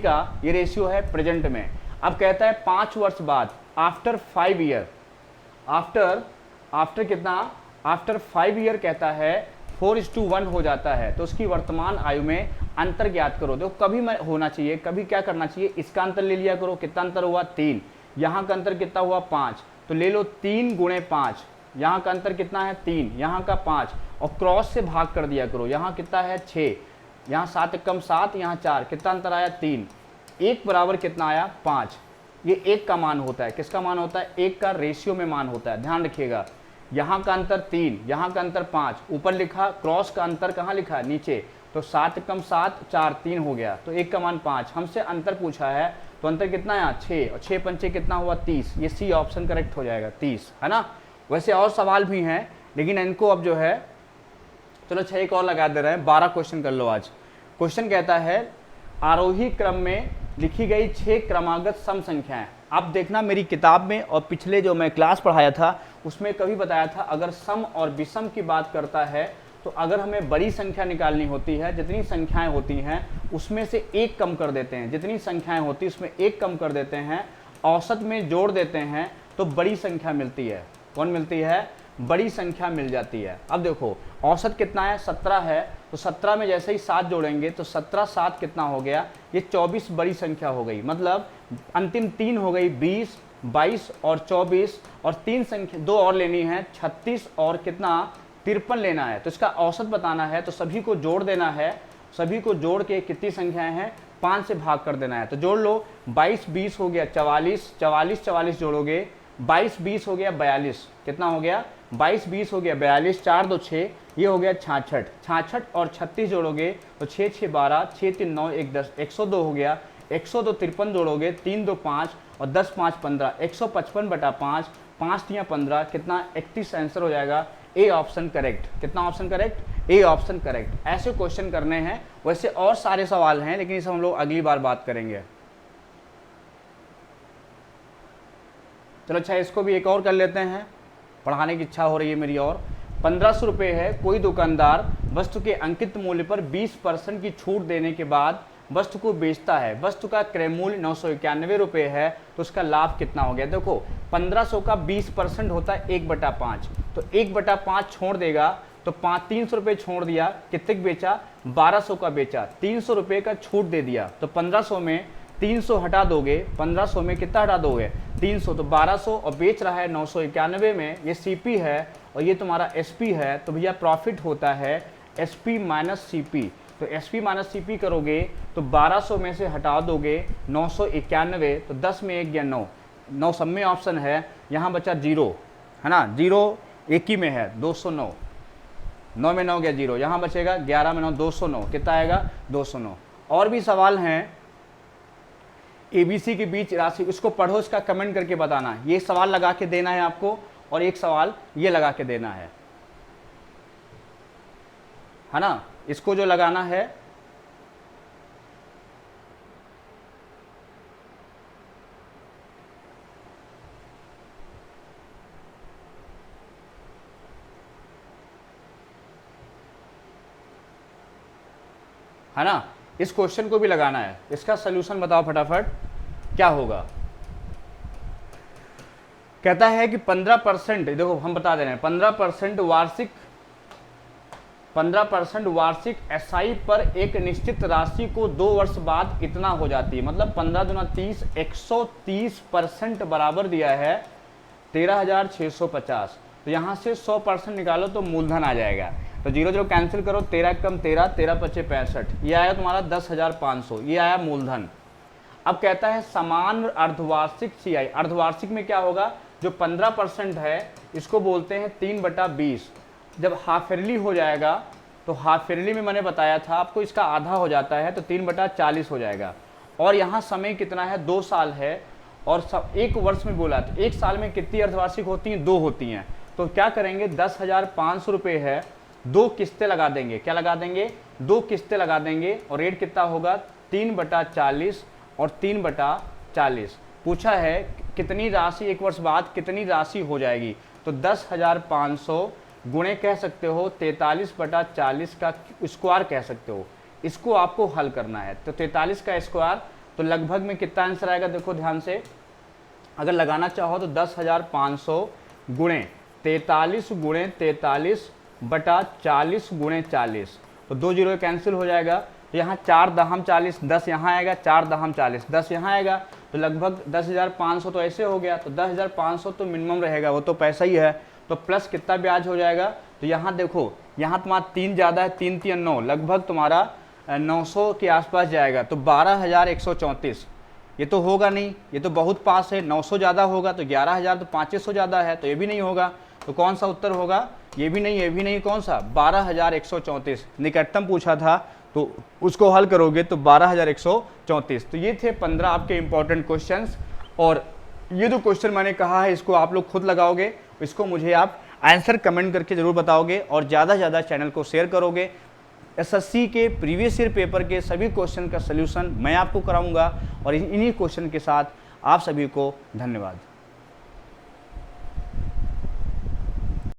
का ये रेशियो है प्रेजेंट में। अब कहता है 5 वर्ष बाद, आफ्टर 5 ईयर, आफ्टर कितना, आफ्टर 5 ईयर कहता है 4:1 हो जाता है, तो उसकी वर्तमान आयु में अंतर ज्ञात करो। देखो कभी होना चाहिए, कभी क्या करना चाहिए, इसका अंतर ले लिया करो। कितना अंतर हुआ 3, यहाँ का अंतर कितना हुआ 5, तो ले लो 3 गुणे 5, यहाँ का अंतर कितना है 3, यहाँ का 5, और क्रॉस से भाग कर दिया करो। यहाँ कितना है 6, यहाँ 7 एकम 7, यहाँ 4, कितना अंतर आया 3, 1 बराबर कितना आया 5। ये 1 का मान होता है, किसका मान होता है 1 का रेशियो में मान होता है, ध्यान रखिएगा। यहाँ का अंतर 3, यहाँ का अंतर 5, ऊपर लिखा, क्रॉस का अंतर कहाँ लिखा नीचे, तो 7 कम 7 4 3 हो गया, तो 1 का मान 5। हमसे अंतर पूछा है, तो अंतर कितना है 6, और 6 पंचे कितना हुआ 30। ये सी ऑप्शन करेक्ट हो जाएगा 30, है ना। वैसे और सवाल भी हैं, लेकिन इनको अब जो है, चलो 6 एक और लगा दे रहे हैं, 12 क्वेश्चन कर लो आज। क्वेश्चन कहता है आरोही क्रम में लिखी गई 6 क्रमागत सम संख्याएं। आप देखना मेरी किताब में और पिछले जो मैं क्लास पढ़ाया था उसमें कभी बताया था, अगर सम और विषम की बात करता है तो अगर हमें बड़ी संख्या निकालनी होती है, जितनी संख्याएं होती हैं उसमें से एक कम कर देते हैं, जितनी संख्याएं होती उसमें एक कम कर देते हैं, औसत में जोड़ देते हैं तो बड़ी संख्या मिलती है। कौन मिलती है? बड़ी संख्या मिल जाती है। अब देखो औसत कितना है 17 है, तो 17 में जैसे ही 7 जोड़ेंगे तो 17 7 कितना हो गया, ये 24 बड़ी संख्या हो गई। मतलब अंतिम 3 हो गई 20, 22 और 24, और 3 संख्या 2 और लेनी है 36 और कितना 53 लेना है। तो इसका औसत बताना है तो सभी को जोड़ देना है, सभी को जोड़ के कितनी संख्याएं हैं 5 से भाग कर देना है। तो जोड़ लो 22 20 हो गया 44, 44 44 जोड़ोगे 22 20 हो गया 42, कितना हो गया 22 20 हो गया 42, 4 2 6, ये हो गया 66, 66 और 36 जोड़ोगे तो 6 6 12, 6 3 9 1 10, 102 हो गया, 102 53 जोड़ोगे 3 2 5 और 10 5 15, 155/5, 5 3 15, कितना 31 आंसर हो जाएगा। A option correct. कितना option correct? A option correct. ऐसे क्वेश्चन करने हैं। वैसे और सारे सवाल हैं लेकिन इसे हम लोग अगली बार बात करेंगे। चलो अच्छा, इसको भी एक और कर लेते हैं, पढ़ाने की इच्छा हो रही है मेरी। और 1500 रुपये है, कोई दुकानदार वस्तु के अंकित मूल्य पर 20% की छूट देने के बाद वस्तु को बेचता है, वस्तु का क्रय मूल्य 991 रुपये है, तो उसका लाभ कितना हो गया। देखो 1500 का 20% होता है 1/5, तो 1/5 छोड़ देगा तो 300 रुपये छोड़ दिया, कितने बेचा 1200 का बेचा, 300 रुपये का छूट दे दिया, तो 1500 में 300 हटा दोगे, 1500 में कितना हटा दोगे 300, तो 1200, और बेच रहा है 991 में। ये सीपी है और ये तुम्हारा एसपी है, तो भैया प्रॉफिट होता है एसपी माइनस सीपी। तो एसपी माइनस सीपी करोगे तो 1200 में से हटा दोगे 991, तो 10 में 1 गया 9, 9 सब में ऑप्शन है, यहाँ बचा 0, है ना, 0 एक ही में है 209, 9 में 9 गया 0, यहाँ बचेगा 11 में 9 209, कितना आएगा 209। और भी सवाल हैं एबीसी के बीच राशि, इसको पढ़ो, इसका कमेंट करके बताना। ये सवाल लगा के देना है आपको और एक सवाल ये लगा के देना है ना। इसको जो लगाना है ना, इस क्वेश्चन को भी लगाना है। इसका सलूशन बताओ फटाफट क्या होगा। कहता है कि 15%, देखो हम बता दे रहे हैं 15% वार्षिक एसआई पर एक निश्चित राशि को 2 वर्ष बाद इतना हो जाती है। मतलब 15 दूना 30, 130% बराबर दिया है 13,650। तो यहाँ से 100% निकालो तो मूलधन आ जाएगा। तो 0 0 कैंसिल करो, 13 कम 13, 13 पचे 65, ये आया तुम्हारा 10,500, ये आया मूलधन। अब कहता है समान अर्धवार्षिक सीआई, अर्धवार्षिक में क्या होगा, जो 15% है इसको बोलते हैं 3/20। जब हाफ ईयरली हो जाएगा तो हाफ ईयरली में मैंने बताया था आपको इसका आधा हो जाता है तो 3/40 हो जाएगा। और यहाँ समय कितना है 2 साल है, और सब 1 वर्ष में बोला तो 1 साल में कितनी अर्धवार्षिक होती हैं 2 होती हैं। तो क्या करेंगे 10,500 रुपये है, 2 किस्तें लगा देंगे। क्या लगा देंगे 2 किस्तें लगा देंगे, और रेट कितना होगा 3/40 और 3/40। पूछा है कितनी राशि 1 वर्ष बाद कितनी राशि हो जाएगी, तो 10,500 गुणे कह सकते हो 43/40 का स्क्वायर कह सकते हो। इसको आपको हल करना है। तो 43 का स्क्वायर तो लगभग में कितना आंसर आएगा, देखो ध्यान से। अगर लगाना चाहो तो 10,500 गुणे 43 गुणे 43/40 गुणे 40, तो 2 0 कैंसिल हो जाएगा। तो यहाँ 4 दहम 40, 10 यहाँ आएगा, 4 दहम 40, 10 यहाँ आएगा, तो लगभग 10,500 तो ऐसे हो गया। तो 10,500 तो मिनिमम रहेगा, वो तो पैसा ही है। तो प्लस कितना ब्याज हो जाएगा, तो यहाँ देखो, यहाँ तुम्हारा 3 ज़्यादा है, 3 3 9, लगभग तुम्हारा 900 के आसपास जाएगा। तो 12,134, ये तो होगा नहीं, ये तो बहुत पास है। 900 ज़्यादा होगा तो 11,000, तो 500 ज़्यादा है तो ये भी नहीं होगा। तो कौन सा उत्तर होगा? ये भी नहीं, ये भी नहीं, कौन सा? 12,134 निकटतम पूछा था, तो उसको हल करोगे तो 12,134। तो ये थे 15 आपके इंपॉर्टेंट क्वेश्चंस। और ये जो क्वेश्चन मैंने कहा है इसको आप लोग खुद लगाओगे, इसको मुझे आप आंसर कमेंट करके जरूर बताओगे और ज़्यादा से ज़्यादा चैनल को शेयर करोगे। एसएससी के प्रीवियस ईयर पेपर के सभी क्वेश्चन का सलूशन मैं आपको कराऊंगा और इन्हीं क्वेश्चन के साथ आप सभी को धन्यवाद।